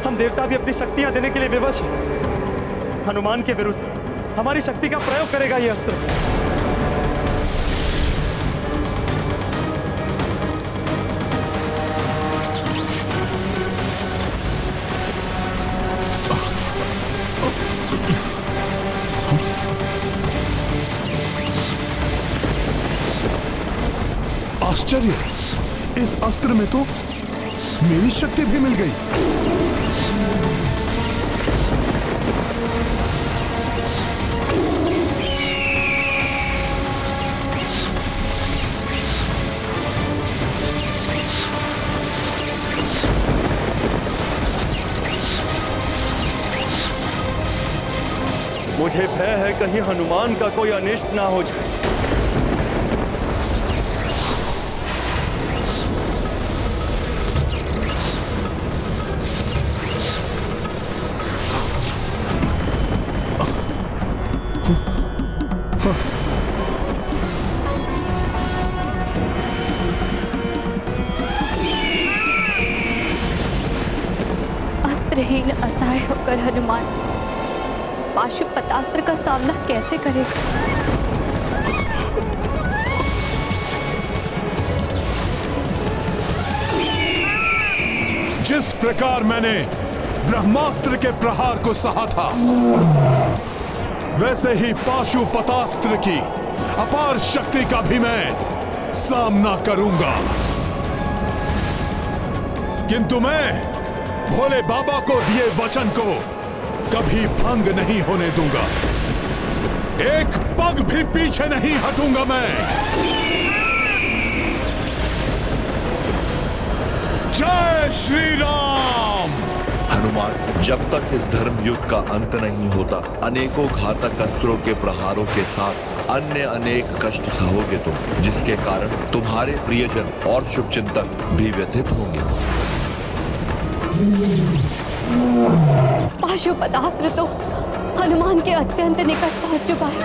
हम देवता भी अपनी शक्तियां देने के लिए विवश हैं। हनुमान के विरुद्ध हमारी शक्ति का प्रयोग करेगा ये अस्त्र। आश्चर्य, इस अस्त्र में तो मेरी शक्ति भी मिल गई। मुझे भय है कहीं हनुमान का कोई अनिष्ट ना हो जाए। अस्त्रहीन असहाय होकर हनुमान पाशुपतास्त्र का सामना कैसे करेगा? जिस प्रकार मैंने ब्रह्मास्त्र के प्रहार को सहा था, वैसे ही पाशुपतास्त्र की अपार शक्ति का भी मैं सामना करूंगा। किंतु मैं भोले बाबा को दिए वचन को कभी भंग नहीं होने दूंगा। एक पग भी पीछे नहीं हटूंगा मैं। जय श्री राम। हनुमान, जब तक इस धर्म युद्ध का अंत नहीं होता, अनेकों घातक अस्त्रों के प्रहारों के साथ अन्य अनेक कष्ट सहोगे तुम, जिसके कारण तुम्हारे प्रियजन और शुभचिंतक भी व्यथित होंगे। पाशुपतास्त्र तो हनुमान के अत्यंत निकट पहुंच चुका है।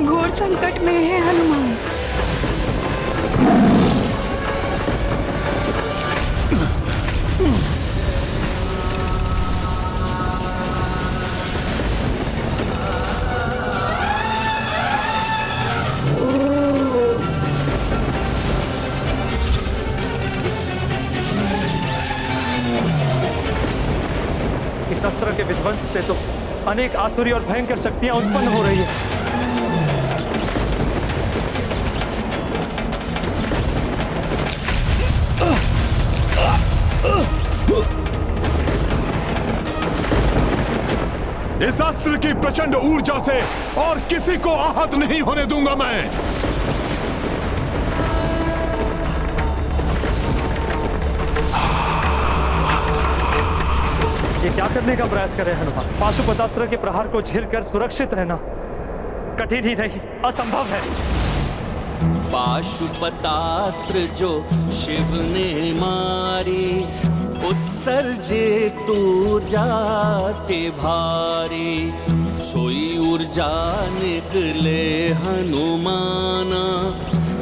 घोर संकट में है हनुमान। इस अस्त्र के विध्वंस से तो अनेक आसुरी और भयंकर शक्तियां उत्पन्न हो रही है। इस अस्त्र की प्रचंड ऊर्जा से और किसी को आहत नहीं होने दूंगा मैं। ये क्या करने का प्रयास कर रहे हैं हनुमान? पाशुपतास्त्र के प्रहार को झेलकर सुरक्षित रहना कठिन ही नहीं, असंभव है। पाशुपतास्त्र जो शिव ने मारी, उत्सर्जे ऊर्जा ते भारी। सोई ऊर्जा निकले हनुमाना,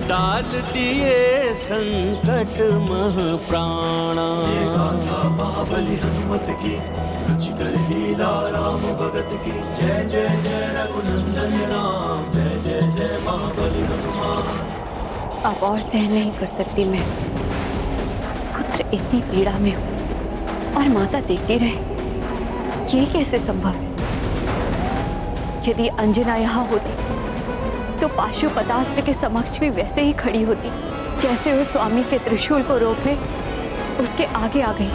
डाल दिए संकट मह प्राणा। महाबली हनुमत की रुचि कर लीला राम भगत की। जय जय जय रघुनंदन राम, जय जय जय महाबली हनुमान। अब और सहन नहीं कर सकती मैं। पुत्र इतनी पीड़ा में हूँ और माता देखती रहे, ये कैसे संभव है? यदि अंजना यहाँ होती तो पाशुपतास्त्र के समक्ष भी वैसे ही खड़ी होती, जैसे वो स्वामी के त्रिशूल को रोकने उसके आगे आ गई।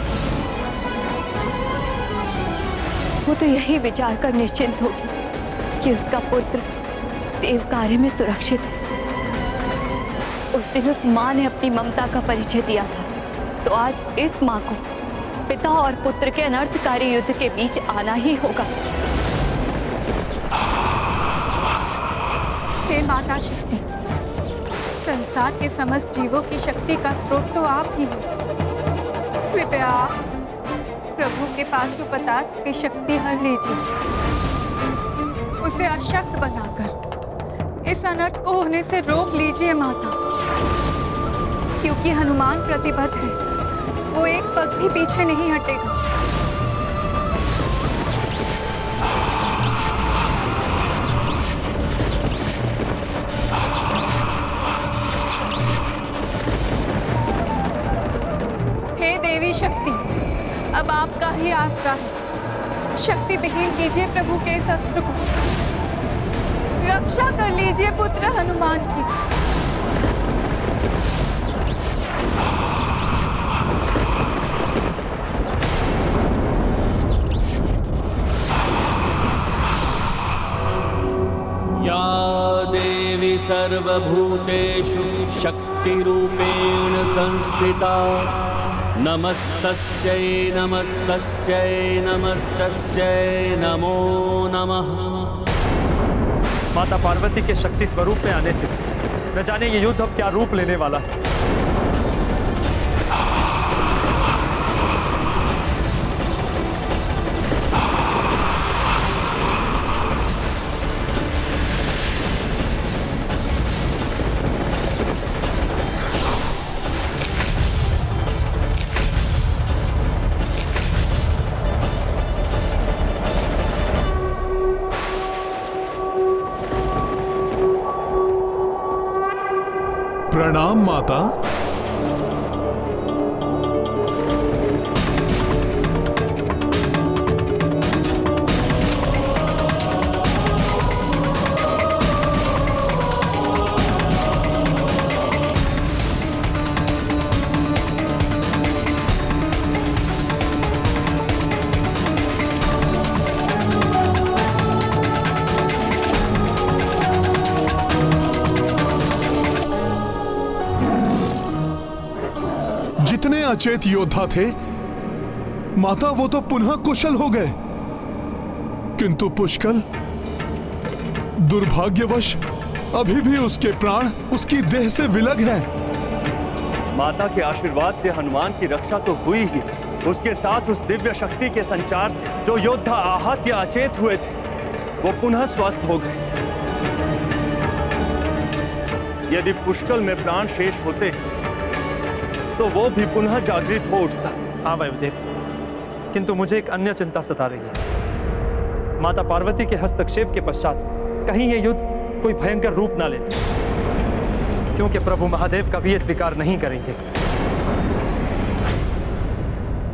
वो तो यही विचार कर निश्चिंत होगी कि उसका पुत्र देव कार्य में सुरक्षित है। उस दिन उस माँ ने अपनी ममता का परिचय दिया था, तो आज इस माँ को पिता और पुत्र के अनर्थकारी युद्ध के बीच आना ही होगा। हे माता शक्ति, संसार के समस्त जीवों की शक्ति का स्रोत तो आप ही हैं। कृपया आप प्रभु के पाशुपतास्त्र की शक्ति हर लीजिए, उसे अशक्त बनाकर इस अनर्थ को होने से रोक लीजिए माता। क्योंकि हनुमान प्रतिबद्ध है, वो एक पग भी पीछे नहीं हटेगा। हे देवी शक्ति, अब आपका ही आसरा है। शक्ति विहीन कीजिए प्रभु के इस अस्त्र को, रक्षा कर लीजिए पुत्र हनुमान की। या देवी सर्वभूतेषु शक्तिरूपेण संस्थिता नमस्तस्यै नमस्तस्यै नमस्तस्यै नमो नमः। माता पार्वती के शक्ति स्वरूप में आने से न जाने ये युद्ध अब क्या रूप लेने वाला है। प्रणाम माता। जितने अचेत योद्धा थे माता वो तो पुनः कुशल हो गए, किंतु पुष्कल दुर्भाग्यवश अभी भी उसके प्राण उसकी देह से विलग हैं। माता के आशीर्वाद से हनुमान की रक्षा तो हुई ही, उसके साथ उस दिव्य शक्ति के संचार से जो योद्धा आहत या अचेत हुए थे वो पुनः स्वस्थ हो गए। यदि पुष्कल में प्राण शेष होते तो वो भी पुनः जागृत हो उठता। हाँ वायुदेव, किंतु मुझे एक अन्य चिंता सता रही है। माता पार्वती के हस्तक्षेप के पश्चात कहीं ये युद्ध कोई भयंकर रूप ना ले, क्योंकि प्रभु महादेव कभी ये स्वीकार नहीं करेंगे।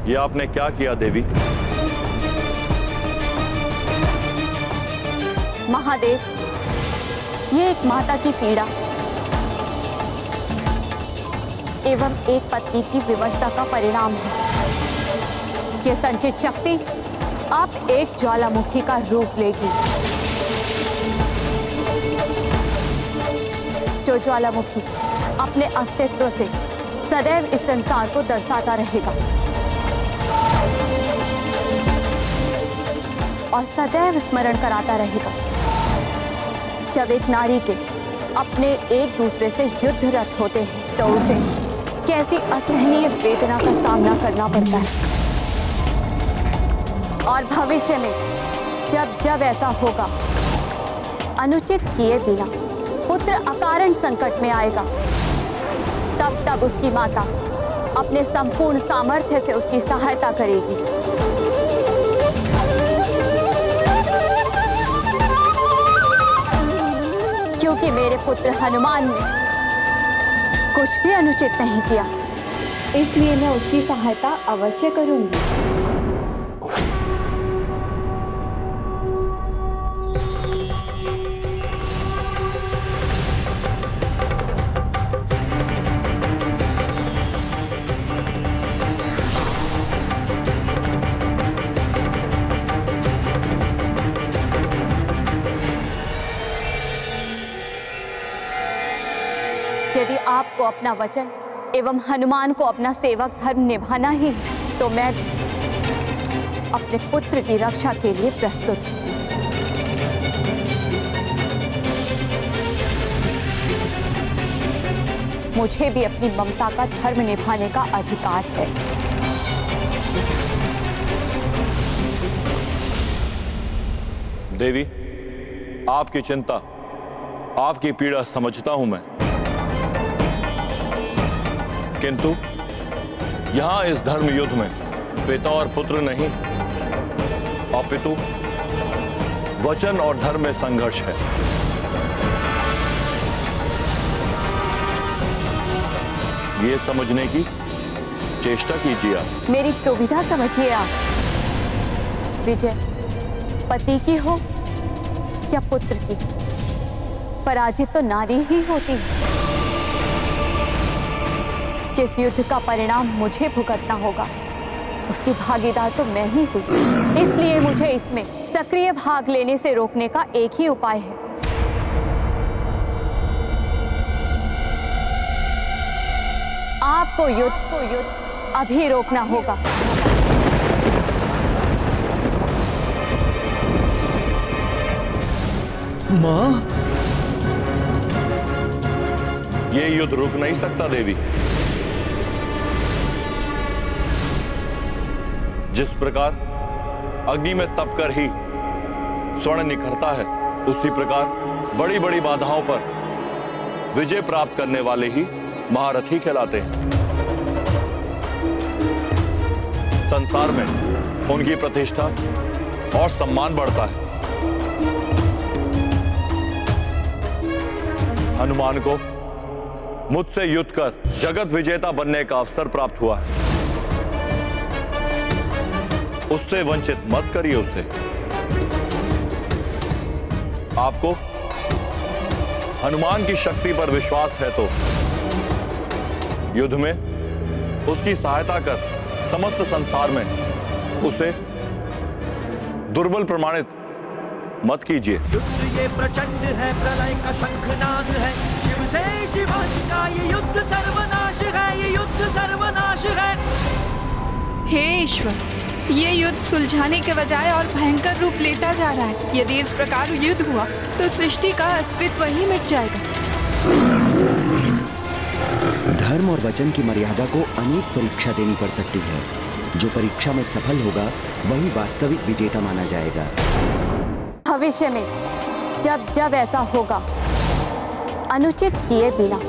ये आपने क्या किया देवी? महादेव, ये एक माता की पीड़ा एवं एक पत्नी की विवशता का परिणाम है। ये संचित शक्ति आप एक ज्वालामुखी का रूप लेगी, जो ज्वालामुखी अपने अस्तित्व से सदैव इस संसार को दर्शाता रहेगा और सदैव स्मरण कराता रहेगा जब एक नारी के अपने एक दूसरे से युद्धरत होते हैं तो उसे कैसी असहनीय वेदना का सामना करना पड़ता है। और भविष्य में जब जब ऐसा होगा, अनुचित किए बिना पुत्र अकारण संकट में आएगा, तब तब उसकी माता अपने संपूर्ण सामर्थ्य से उसकी सहायता करेगी। क्योंकि मेरे पुत्र हनुमान ने कुछ भी अनुचित नहीं किया, इसलिए मैं उसकी सहायता अवश्य करूंगी। यदि आपको अपना वचन एवं हनुमान को अपना सेवक धर्म निभाना ही है, तो मैं अपने पुत्र की रक्षा के लिए प्रस्तुत हूं। मुझे भी अपनी ममता का धर्म निभाने का अधिकार है। देवी, आपकी चिंता, आपकी पीड़ा समझता हूं मैं, किंतु यहां इस धर्म युद्ध में पिता और पुत्र नहीं, अपितु वचन और धर्म में संघर्ष है। ये समझने की चेष्टा कीजिए आप। मेरी सुविधा समझिए आप। विजय पति की हो या पुत्र की, पराजित तो नारी ही होती है। जिस युद्ध का परिणाम मुझे भुगतना होगा, उसकी भागीदार तो मैं ही हुई। इसलिए मुझे इसमें सक्रिय भाग लेने से रोकने का एक ही उपाय है। आपको युद्ध अभी रोकना होगा। माँ, ये युद्ध रुक नहीं सकता देवी। जिस प्रकार अग्नि में तप कर ही स्वर्ण निखरता है, उसी प्रकार बड़ी बड़ी बाधाओं पर विजय प्राप्त करने वाले ही महारथी कहलाते हैं। संसार में उनकी प्रतिष्ठा और सम्मान बढ़ता है। हनुमान को मुझसे युद्ध कर जगत विजेता बनने का अवसर प्राप्त हुआ है। उससे वंचित मत करिए उसे। आपको हनुमान की शक्ति पर विश्वास है तो युद्ध में उसकी सहायता कर समस्त संसार में उसे दुर्बल प्रमाणित मत कीजिए। युद्ध ये प्रचंड है, प्रलय का शंखनाद है, शिव से शिवांश का ये युद्ध सर्वनाश है, ये युद्ध सर्वनाश है। हे ईश्वर, ये युद्ध सुलझाने के बजाय और भयंकर रूप लेता जा रहा है। यदि इस प्रकार युद्ध हुआ तो सृष्टि का अस्तित्व ही मिट जाएगा। धर्म और वचन की मर्यादा को अनेक परीक्षा देनी पड़ सकती है। जो परीक्षा में सफल होगा वही वास्तविक विजेता माना जाएगा। भविष्य में जब जब ऐसा होगा, अनुचित किए बिना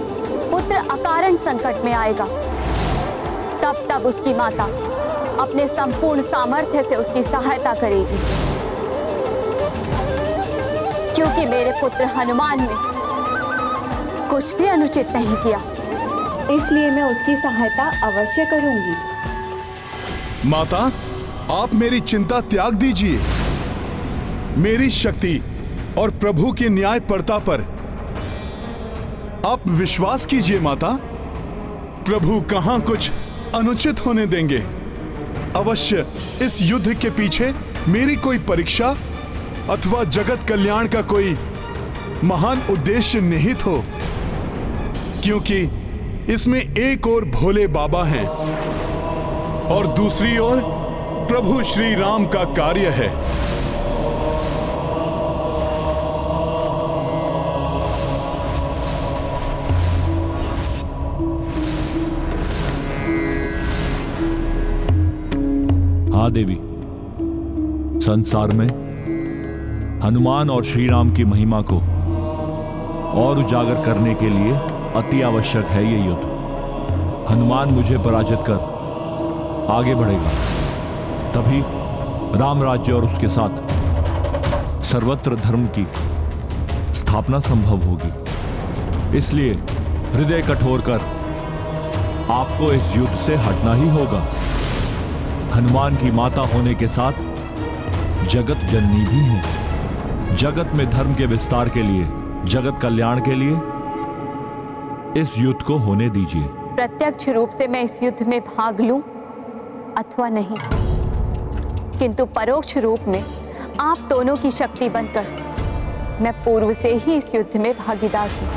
पुत्र अकारण संकट में आएगा, तब तब उसकी माता अपने संपूर्ण सामर्थ्य से उसकी सहायता करेगी। क्योंकि मेरे पुत्र हनुमान ने कुछ भी अनुचित नहीं किया, इसलिए मैं उसकी सहायता अवश्य करूंगी। माता, आप मेरी चिंता त्याग दीजिए। मेरी शक्ति और प्रभु की न्यायपरता पर आप विश्वास कीजिए माता। प्रभु कहां कुछ अनुचित होने देंगे। अवश्य इस युद्ध के पीछे मेरी कोई परीक्षा अथवा जगत कल्याण का कोई महान उद्देश्य निहित हो, क्योंकि इसमें एक ओर भोले बाबा हैं और दूसरी ओर प्रभु श्री राम का कार्य है। हाँ देवी, संसार में हनुमान और श्री राम की महिमा को और उजागर करने के लिए अति आवश्यक है ये युद्ध। हनुमान मुझे पराजित कर आगे बढ़ेगा, तभी राम राज्य और उसके साथ सर्वत्र धर्म की स्थापना संभव होगी। इसलिए हृदय कठोर कर आपको इस युद्ध से हटना ही होगा। हनुमान की माता होने के साथ जगत जननी भी है। जगत में धर्म के विस्तार के लिए, जगत कल्याण के लिए इस युद्ध को होने दीजिए। प्रत्यक्ष रूप से मैं इस युद्ध में भाग लूं अथवा नहीं, किंतु परोक्ष रूप में आप दोनों की शक्ति बनकर मैं पूर्व से ही इस युद्ध में भागीदार हूं।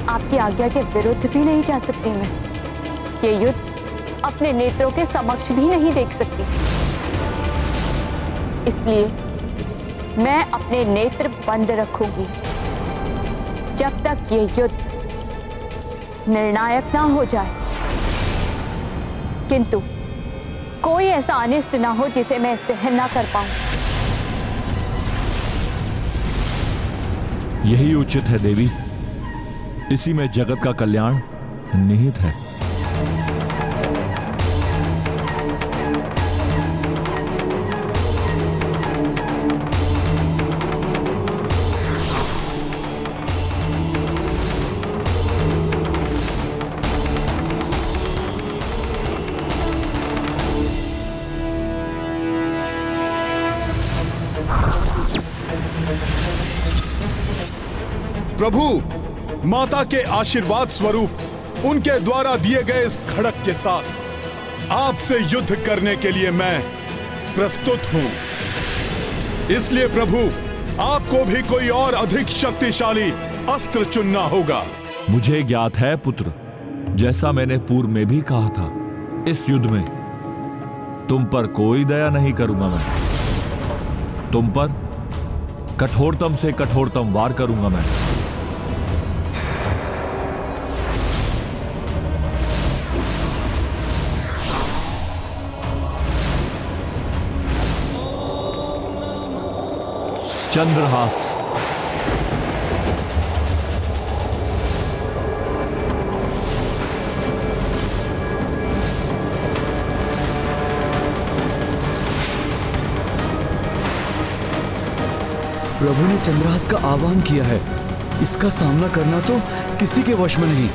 आपकी आज्ञा के विरुद्ध भी नहीं जा सकती मैं। ये युद्ध अपने नेत्रों के समक्ष भी नहीं देख सकती, इसलिए मैं अपने नेत्र बंद रखूंगी जब तक ये युद्ध निर्णायक ना हो जाए। किंतु कोई ऐसा अनिष्ट ना हो जिसे मैं सहन ना कर पाऊं। यही उचित है देवी, इसी में जगत का कल्याण निहित है। प्रभु, माता के आशीर्वाद स्वरूप उनके द्वारा दिए गए इस खड़क के साथ आपसे युद्ध करने के लिए मैं प्रस्तुत हूं। इसलिए प्रभु, आपको भी कोई और अधिक शक्तिशाली अस्त्र चुनना होगा। मुझे ज्ञात है पुत्र, जैसा मैंने पूर्व में भी कहा था, इस युद्ध में तुम पर कोई दया नहीं करूंगा मैं। तुम पर कठोरतम से कठोरतम वार करूंगा मैं। चंद्रहास। प्रभु ने चंद्रहास का आह्वान किया है, इसका सामना करना तो किसी के वश में नहीं।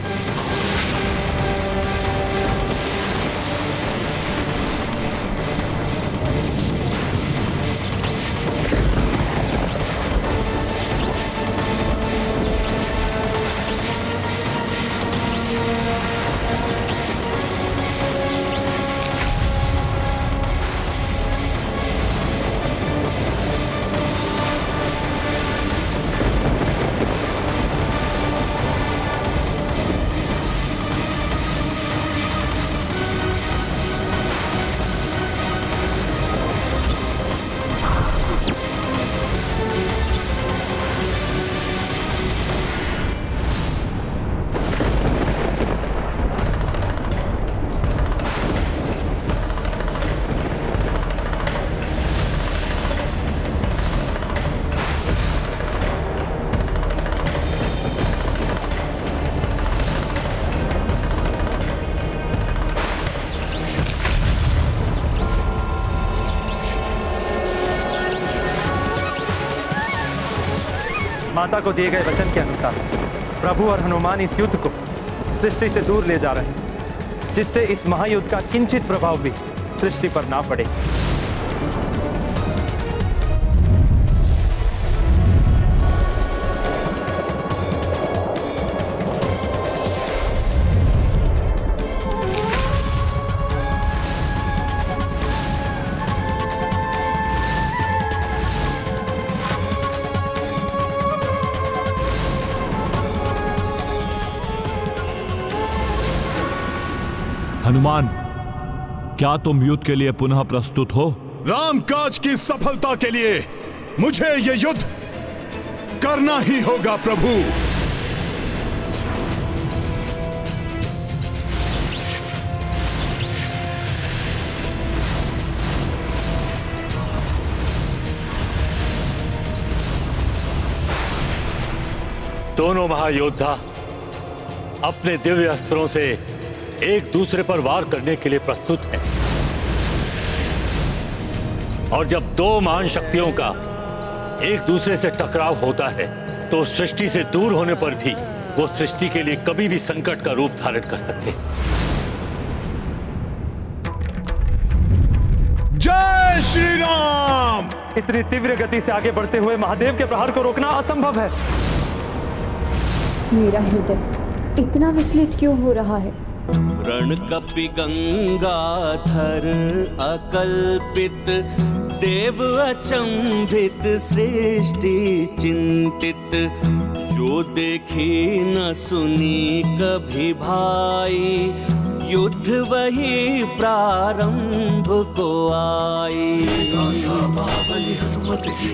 माता को दिए गए वचन के अनुसार प्रभु और हनुमान इस युद्ध को सृष्टि से दूर ले जा रहे हैं, जिससे इस महायुद्ध का किंचित प्रभाव भी सृष्टि पर ना पड़े। हनुमान, क्या तुम युद्ध के लिए पुनः प्रस्तुत हो? रामकाज की सफलता के लिए मुझे यह युद्ध करना ही होगा प्रभु। दोनों महायोद्धा अपने दिव्य अस्त्रों से एक दूसरे पर वार करने के लिए प्रस्तुत हैं। और जब दो महान शक्तियों का एक दूसरे से टकराव होता है तो सृष्टि से दूर होने पर भी वो सृष्टि के लिए कभी भी संकट का रूप धारण कर सकते हैं। जय श्री राम। इतनी तीव्र गति से आगे बढ़ते हुए महादेव के प्रहार को रोकना असंभव है। मेरा हृदय इतना विचलित क्यों हो रहा है? रण कपि गंगाधर अकल्पित, देव अचंभित सृष्टि चिंतित, जो देखी न सुनी कभी भाई, युद्ध वही प्रारंभ को आई। महाबली हनुमत की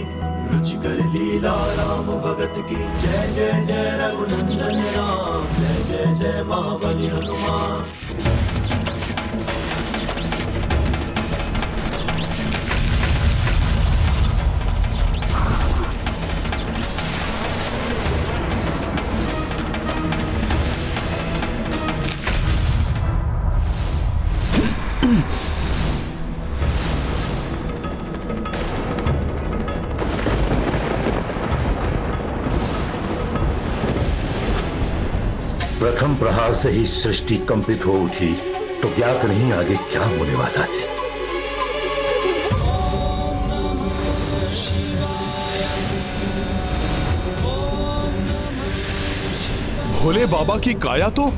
रुचिकर लीला राम भगत की, जय जय जय रघुनंदन राम, जय जय जय महाबली हनुमान। प्रथम प्रहार से ही सृष्टि कंपित हो उठी तो ज्ञात नहीं आगे क्या होने वाला है। भोले बाबा की काया तो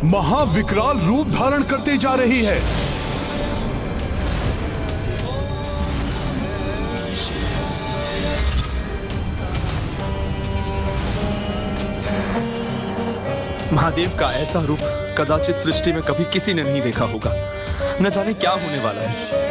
महाविकराल रूप धारण करते जा रही है। महादेव का ऐसा रूप कदाचित सृष्टि में कभी किसी ने नहीं देखा होगा। न जाने क्या होने वाला है।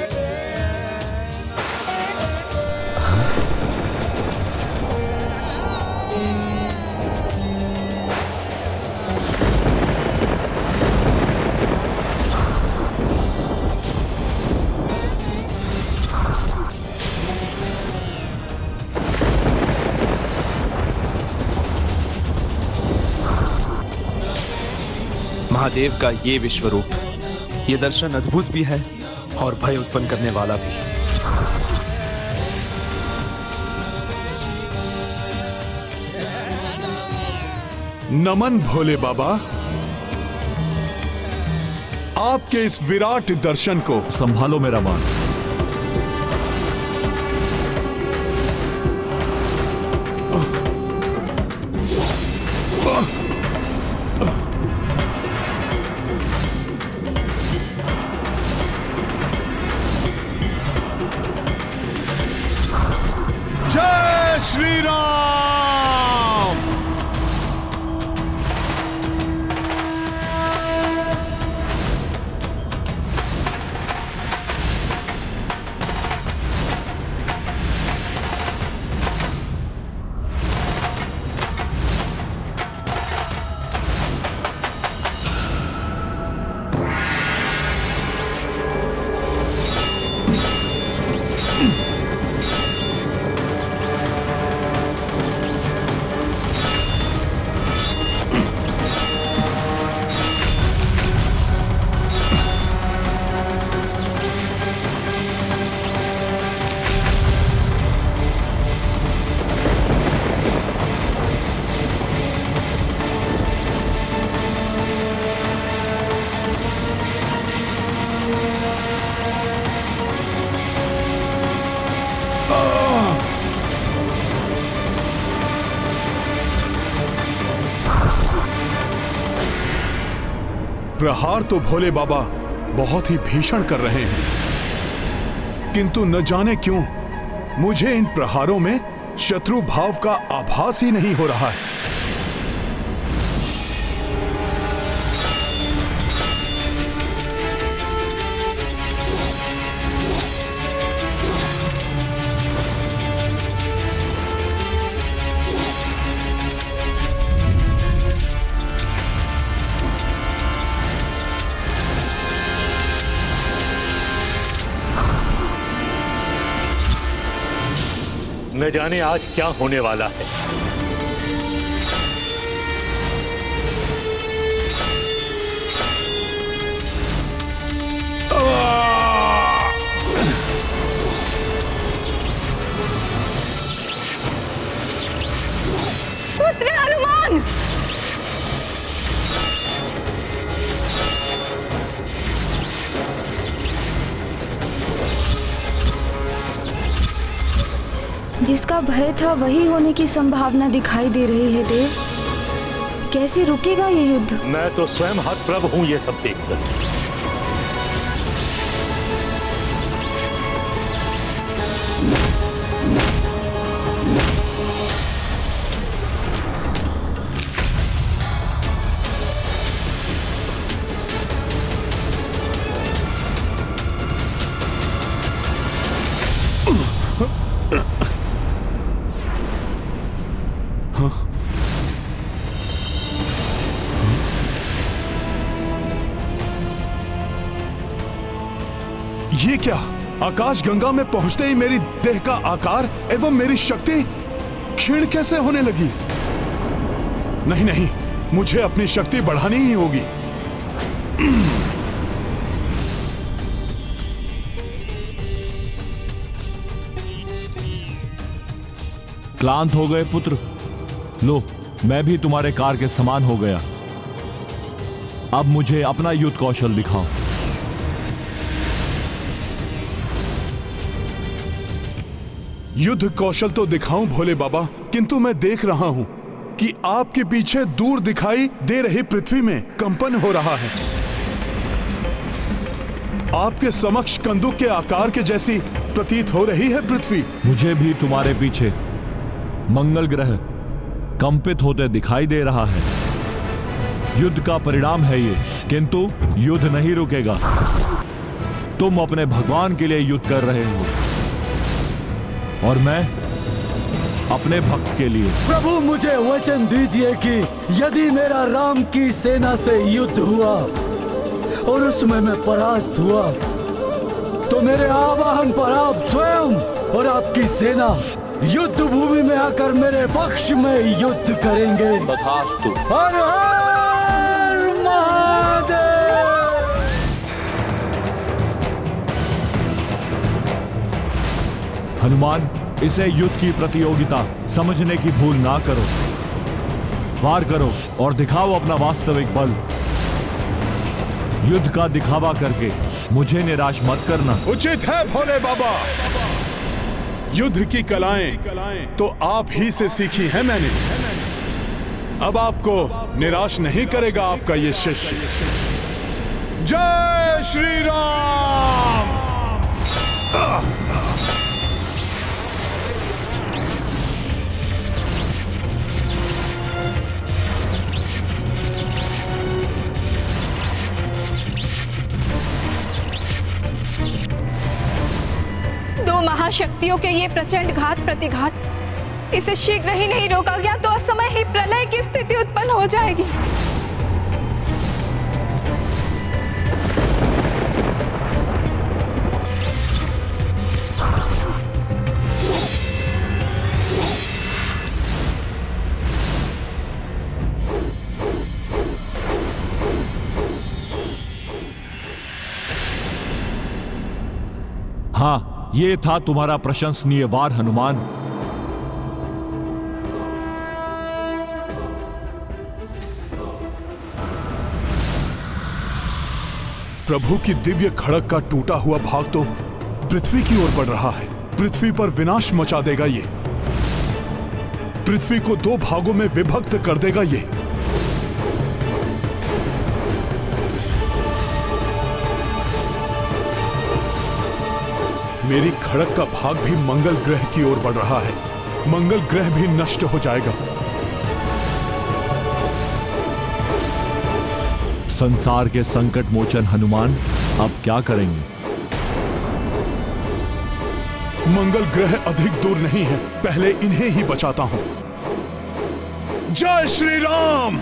महादेव का ये विश्व रूप, ये दर्शन अद्भुत भी है और भय उत्पन्न करने वाला भी। नमन भोले बाबा, आपके इस विराट दर्शन को संभालो मेरा मान। जय श्री राम। प्रहार तो भोले बाबा बहुत ही भीषण कर रहे हैं, किंतु न जाने क्यों मुझे इन प्रहारों में शत्रु भाव का आभास ही नहीं हो रहा है। न जाने आज क्या होने वाला है। पुत्र हनुमान, जिसका भय था वही होने की संभावना दिखाई दे रही है देव। कैसे रुकेगा ये युद्ध? मैं तो स्वयं हतप्रभ हूं ये सब देखकर। ये क्या? आकाश गंगा में पहुंचते ही मेरी देह का आकार एवं मेरी शक्ति क्षीण कैसे होने लगी? नहीं नहीं, मुझे अपनी शक्ति बढ़ानी ही होगी। क्लांत हो गए पुत्र? लो, मैं भी तुम्हारे कार के समान हो गया। अब मुझे अपना युद्ध कौशल दिखाओ। युद्ध कौशल तो दिखाऊं भोले बाबा, किंतु मैं देख रहा हूं कि आपके पीछे दूर दिखाई दे रही पृथ्वी में कंपन हो रहा है। आपके समक्ष कंदूक के आकार के जैसी प्रतीत हो रही है पृथ्वी। मुझे भी तुम्हारे पीछे मंगल ग्रह कंपित होते दिखाई दे रहा है। युद्ध का परिणाम है ये, किंतु युद्ध नहीं रुकेगा। तुम अपने भगवान के लिए युद्ध कर रहे हो और मैं अपने भक्त के लिए। प्रभु मुझे वचन दीजिए कि यदि मेरा राम की सेना से युद्ध हुआ और उसमें मैं परास्त हुआ तो मेरे आवाहन पर आप स्वयं और आपकी सेना युद्ध भूमि में आकर मेरे पक्ष में युद्ध करेंगे। तथास्तु। हर हर महादेव। हनुमान, इसे युद्ध की प्रतियोगिता समझने की भूल ना करो। वार करो और दिखाओ अपना वास्तविक बल। युद्ध का दिखावा करके मुझे निराश मत करना। उचित है भोले बाबा। युद्ध की कलाएं तो आप ही से सीखी है मैंने। अब आपको निराश नहीं करेगा आपका ये शिष्य। जय श्री राम। महाशक्तियों के ये प्रचंड घात प्रतिघात, इसे शीघ्र ही नहीं रोका गया तो असमय ही प्रलय की स्थिति उत्पन्न हो जाएगी। हाँ, ये था तुम्हारा प्रशंसनीय वार हनुमान। प्रभु की दिव्य खड़ग का टूटा हुआ भाग तो पृथ्वी की ओर बढ़ रहा है। पृथ्वी पर विनाश मचा देगा ये। पृथ्वी को दो भागों में विभक्त कर देगा ये। मेरी खड़ग का भाग भी मंगल ग्रह की ओर बढ़ रहा है। मंगल ग्रह भी नष्ट हो जाएगा। संसार के संकट मोचन हनुमान, अब क्या करेंगे? मंगल ग्रह अधिक दूर नहीं है, पहले इन्हें ही बचाता हूं। जय श्री राम।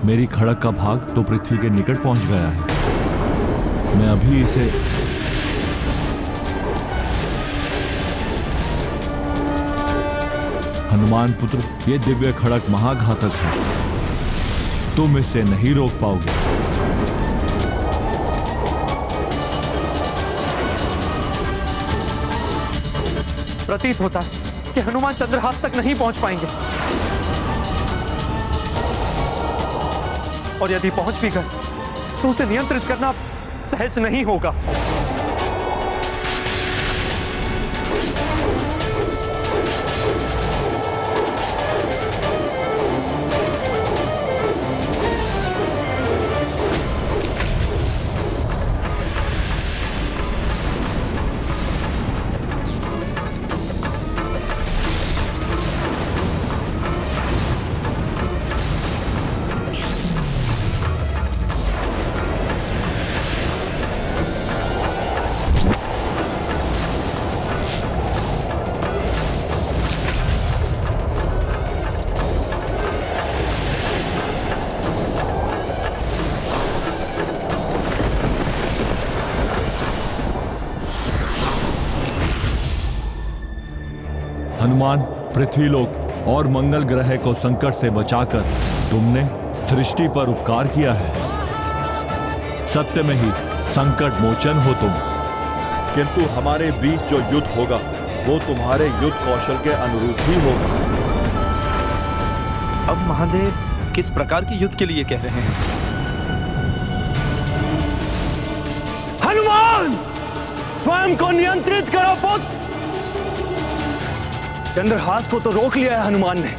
मेरी खड़ग का भाग तो पृथ्वी के निकट पहुंच गया है। मैं अभी इसे हनुमान पुत्र, ये दिव्य खड़ग महाघातक है। तुम इसे नहीं रोक पाओगे। प्रतीत होता है कि हनुमान चंद्रहास तक नहीं पहुंच पाएंगे, और यदि पहुंच भी गए तो उसे नियंत्रित करना सहज नहीं होगा। हनुमान, पृथ्वीलोक और मंगल ग्रह को संकट से बचाकर तुमने सृष्टि पर उपकार किया है। सत्य में ही संकट मोचन हो तुम। किंतु हमारे बीच जो युद्ध होगा वो तुम्हारे युद्ध कौशल के अनुरूप ही होगा। अब महादेव किस प्रकार की युद्ध के लिए कह रहे हैं? हनुमान, स्वयं को नियंत्रित करो पुत्र। चंद्रहास को तो रोक लिया है हनुमान ने,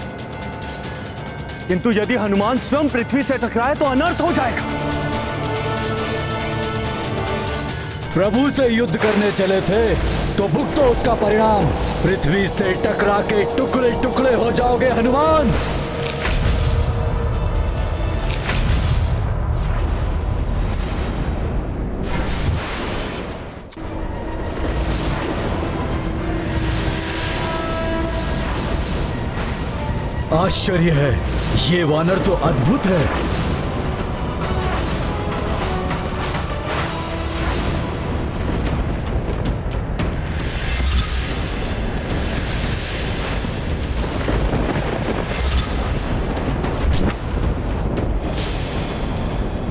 किंतु यदि हनुमान स्वयं पृथ्वी से टकराए तो अनर्थ हो जाएगा। प्रभु से युद्ध करने चले थे तो भुगतो उसका परिणाम। पृथ्वी से टकरा के टुकड़े टुकड़े हो जाओगे हनुमान। आश्चर्य है, ये वानर तो अद्भुत है।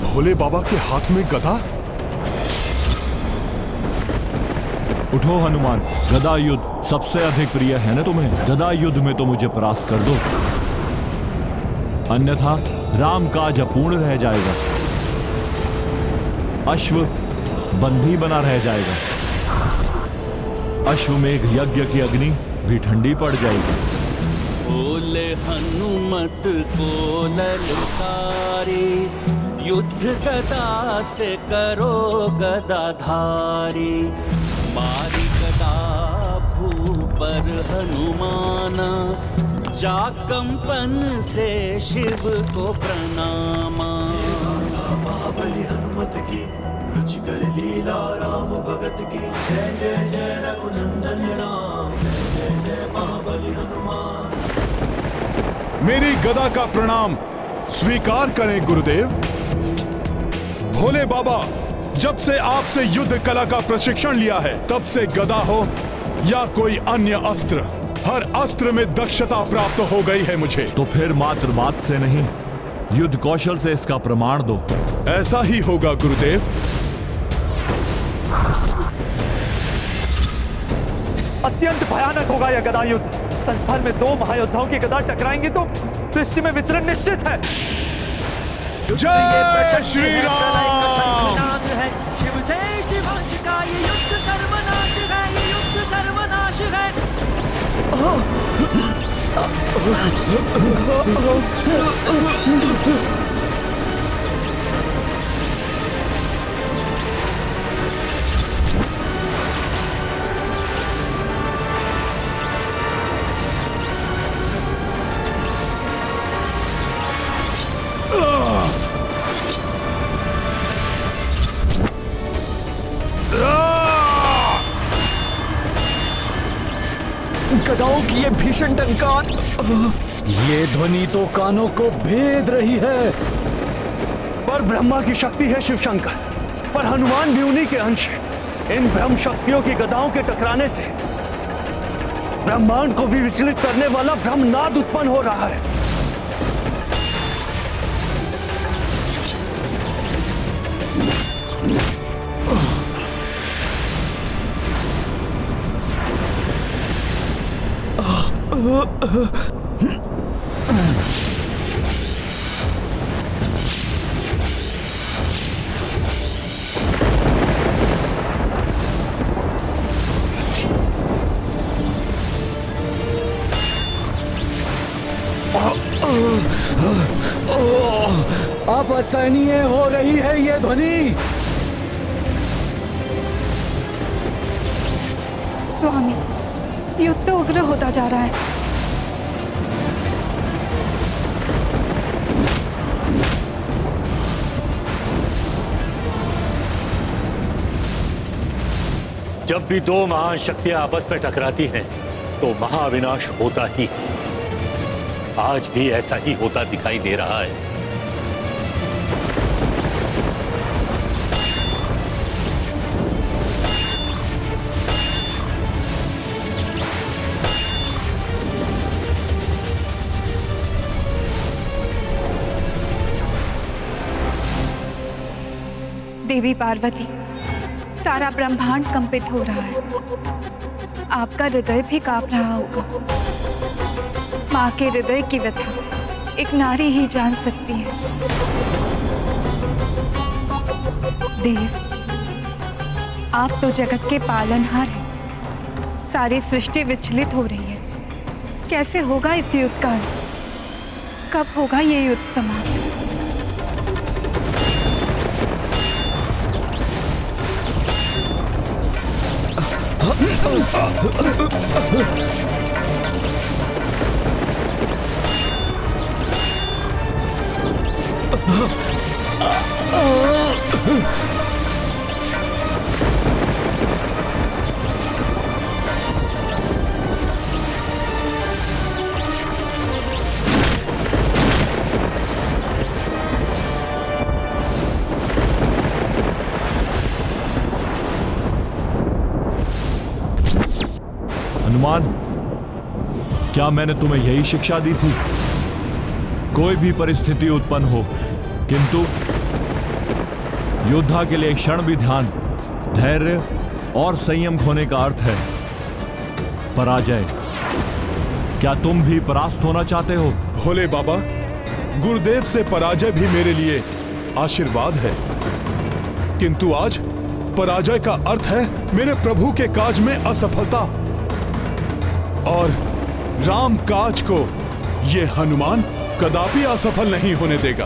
भोले बाबा के हाथ में गदा। उठो हनुमान, गदा युद्ध सबसे अधिक प्रिय है ना तुम्हें? गदा युद्ध में तो मुझे परास्त कर दो, अन्यथा राम काज अपूर्ण रह जाएगा, अश्व बंधी बना रह जाएगा, अश्वमेघ यज्ञ की अग्नि भी ठंडी पड़ जाएगी। बोले हनुमत को ललकारी, युद्ध गदा से करो गदाधारी। मारी गदा भूपर हनुमाना, जा कंपन से शिव को प्रणामा। महाबली हनुमत की रुचि कर लीला राम भगत की। जय जय जय रघुनंदन राम, जय जय जय महाबली हनुमान। मेरी गदा का प्रणाम स्वीकार करें गुरुदेव। भोले बाबा, जब से आपसे युद्ध कला का प्रशिक्षण लिया है तब से गदा हो या कोई अन्य अस्त्र, हर अस्त्र में दक्षता प्राप्त हो गई है मुझे। तो फिर मात्र बात से नहीं, युद्ध कौशल से इसका प्रमाण दो। ऐसा ही होगा गुरुदेव। अत्यंत भयानक होगा यह गदा युद्ध। संसार में दो महायोद्धाओं की गदा टकराएंगी तो सृष्टि में विचरण निश्चित है। जय श्री राम। शिव से शिवांश का ये युद्ध सर्वनाश है, ये युद्ध सर्वनाश है। गदाओं की ये भीषण टंकार, ये ध्वनि तो कानों को भेद रही है। पर ब्रह्मा की शक्ति है शिव शंकर, पर हनुमान भी उन्हीं के अंश है। इन ब्रह्म शक्तियों की गदाओं के टकराने से ब्रह्मांड को भी विचलित करने वाला ब्रह्मनाद उत्पन्न हो रहा है। अब असहनीय हो रही है ये ध्वनि। स्वामी, युद्ध तो उग्र होता जा रहा है। जब भी दो महान शक्तियां आपस में टकराती हैं तो महाविनाश होता ही है। आज भी ऐसा ही होता दिखाई दे रहा है। देवी पार्वती, सारा ब्रह्मांड कंपित हो रहा है। आपका हृदय भी कांप रहा होगा। माँ के हृदय की व्यथा एक नारी ही जान सकती है। देव, आप तो जगत के पालनहार हैं। सारी सृष्टि विचलित हो रही है। कैसे होगा इस युद्ध का अंत? कब होगा ये युद्ध समाप्त? हनुमान, क्या मैंने तुम्हें यही शिक्षा दी थी? कोई भी परिस्थिति उत्पन्न हो, किंतु योद्धा के लिए एक क्षण भी ध्यान, धैर्य और संयम खोने का अर्थ है पराजय। क्या तुम भी परास्त होना चाहते हो? भोले बाबा, गुरुदेव से पराजय भी मेरे लिए आशीर्वाद है, किंतु आज पराजय का अर्थ है मेरे प्रभु के काज में असफलता, और राम काज को ये हनुमान कदापि असफल नहीं होने देगा।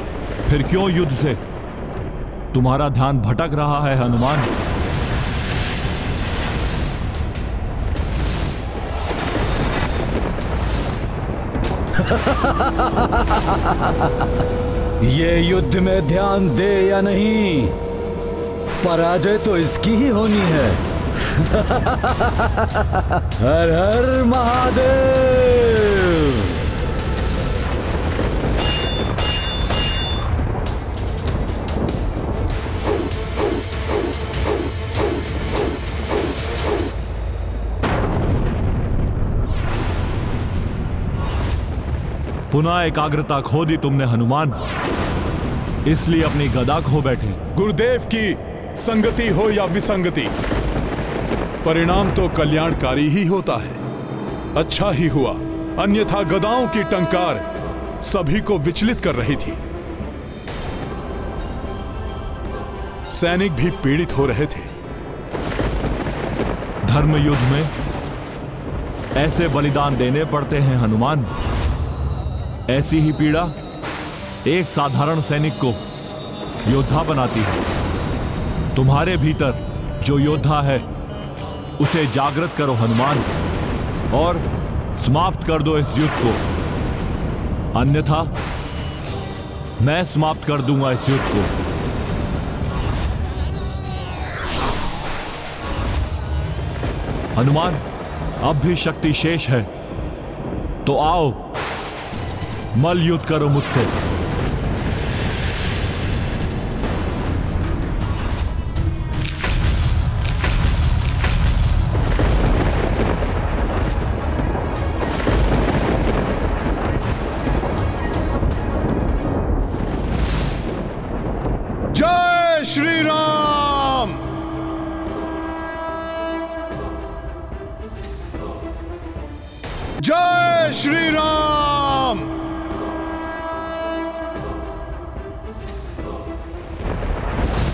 फिर क्यों युद्ध से तुम्हारा ध्यान भटक रहा है हनुमान? ये युद्ध में ध्यान दे या नहीं, पराजय तो इसकी ही होनी है। हर हर महादेव। पुनः एकाग्रता खो दी तुमने हनुमान, इसलिए अपनी गदा खो बैठे। गुरुदेव की संगति हो या विसंगति, परिणाम तो कल्याणकारी ही होता है। अच्छा ही हुआ, अन्यथा गदाओं की टंकार सभी को विचलित कर रही थी। सैनिक भी पीड़ित हो रहे थे। धर्म युद्ध में ऐसे बलिदान देने पड़ते हैं हनुमान। ऐसी ही पीड़ा एक साधारण सैनिक को योद्धा बनाती है। तुम्हारे भीतर जो योद्धा है उसे जागृत करो हनुमान, और समाप्त कर दो इस युद्ध को, अन्यथा मैं समाप्त कर दूंगा इस युद्ध को। हनुमान, अब भी शक्ति शेष है, तो आओ मल युद्ध करो मुझसे। जय श्री राम। जय श्री राम।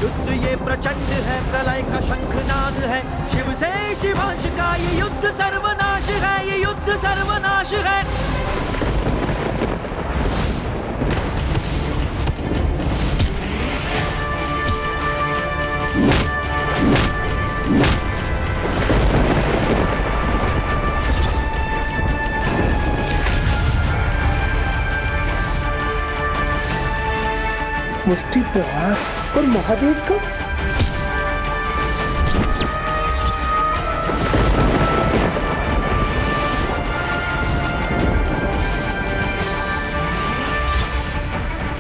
युद्ध ये प्रचंड है, प्रलय का शंखनाद है, शिव से शिवांश का ये युद्ध सर्वनाश है, ये युद्ध सर्वनाश है। मुष्टि प्रहार और महादेव का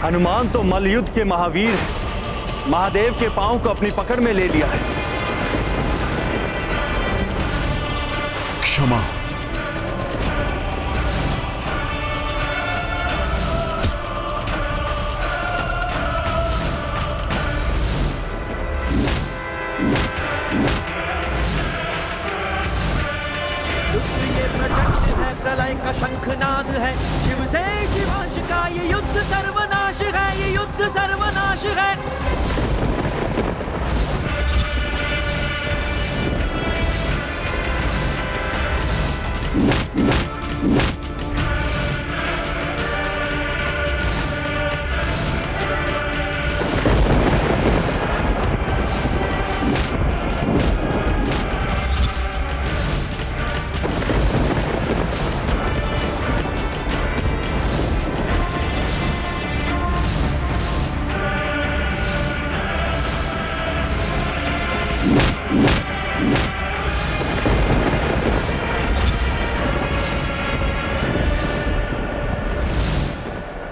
हनुमान तो मल्लयुद्ध के महावीर महादेव के पांव को अपनी पकड़ में ले लिया है। क्षमा। प्रलय का शंखनाद है, शिव से शिवांश का ये युद्ध सर्वनाश है, ये युद्ध सर्वनाश है।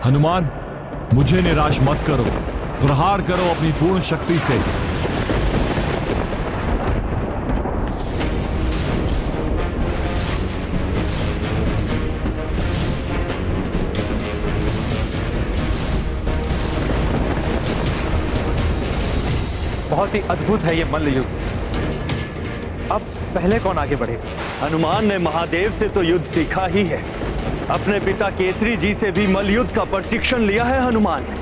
हनुमान, मुझे निराश मत करो, प्रहार करो अपनी पूर्ण शक्ति से। बहुत ही अद्भुत है ये मल्ल युद्ध। अब पहले कौन आगे बढ़े? हनुमान ने महादेव से तो युद्ध सीखा ही है, अपने पिता केसरी जी से भी मल्ल युद्ध का प्रशिक्षण लिया है हनुमान ने।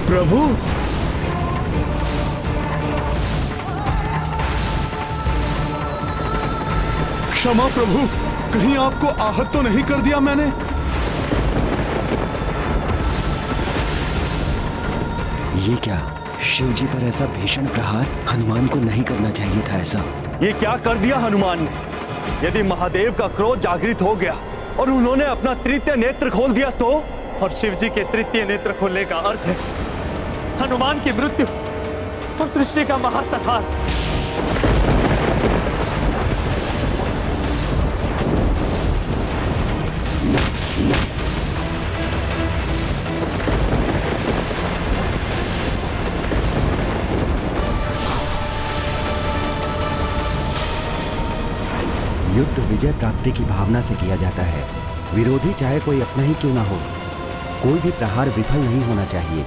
प्रभु, क्षमा प्रभु, कहीं आपको आहत तो नहीं कर दिया मैंने? ये क्या, शिव जी पर ऐसा भीषण प्रहार? हनुमान को नहीं करना चाहिए था ऐसा। ये क्या कर दिया हनुमान ने? यदि महादेव का क्रोध जागृत हो गया और उन्होंने अपना तृतीय नेत्र खोल दिया तो? और शिव जी के तृतीय नेत्र खोलने का अर्थ है हनुमान की मृत्यु और सृष्टि का महासंहार। युद्ध विजय प्राप्ति की भावना से किया जाता है। विरोधी चाहे कोई अपना ही क्यों ना हो, कोई भी प्रहार विफल नहीं होना चाहिए।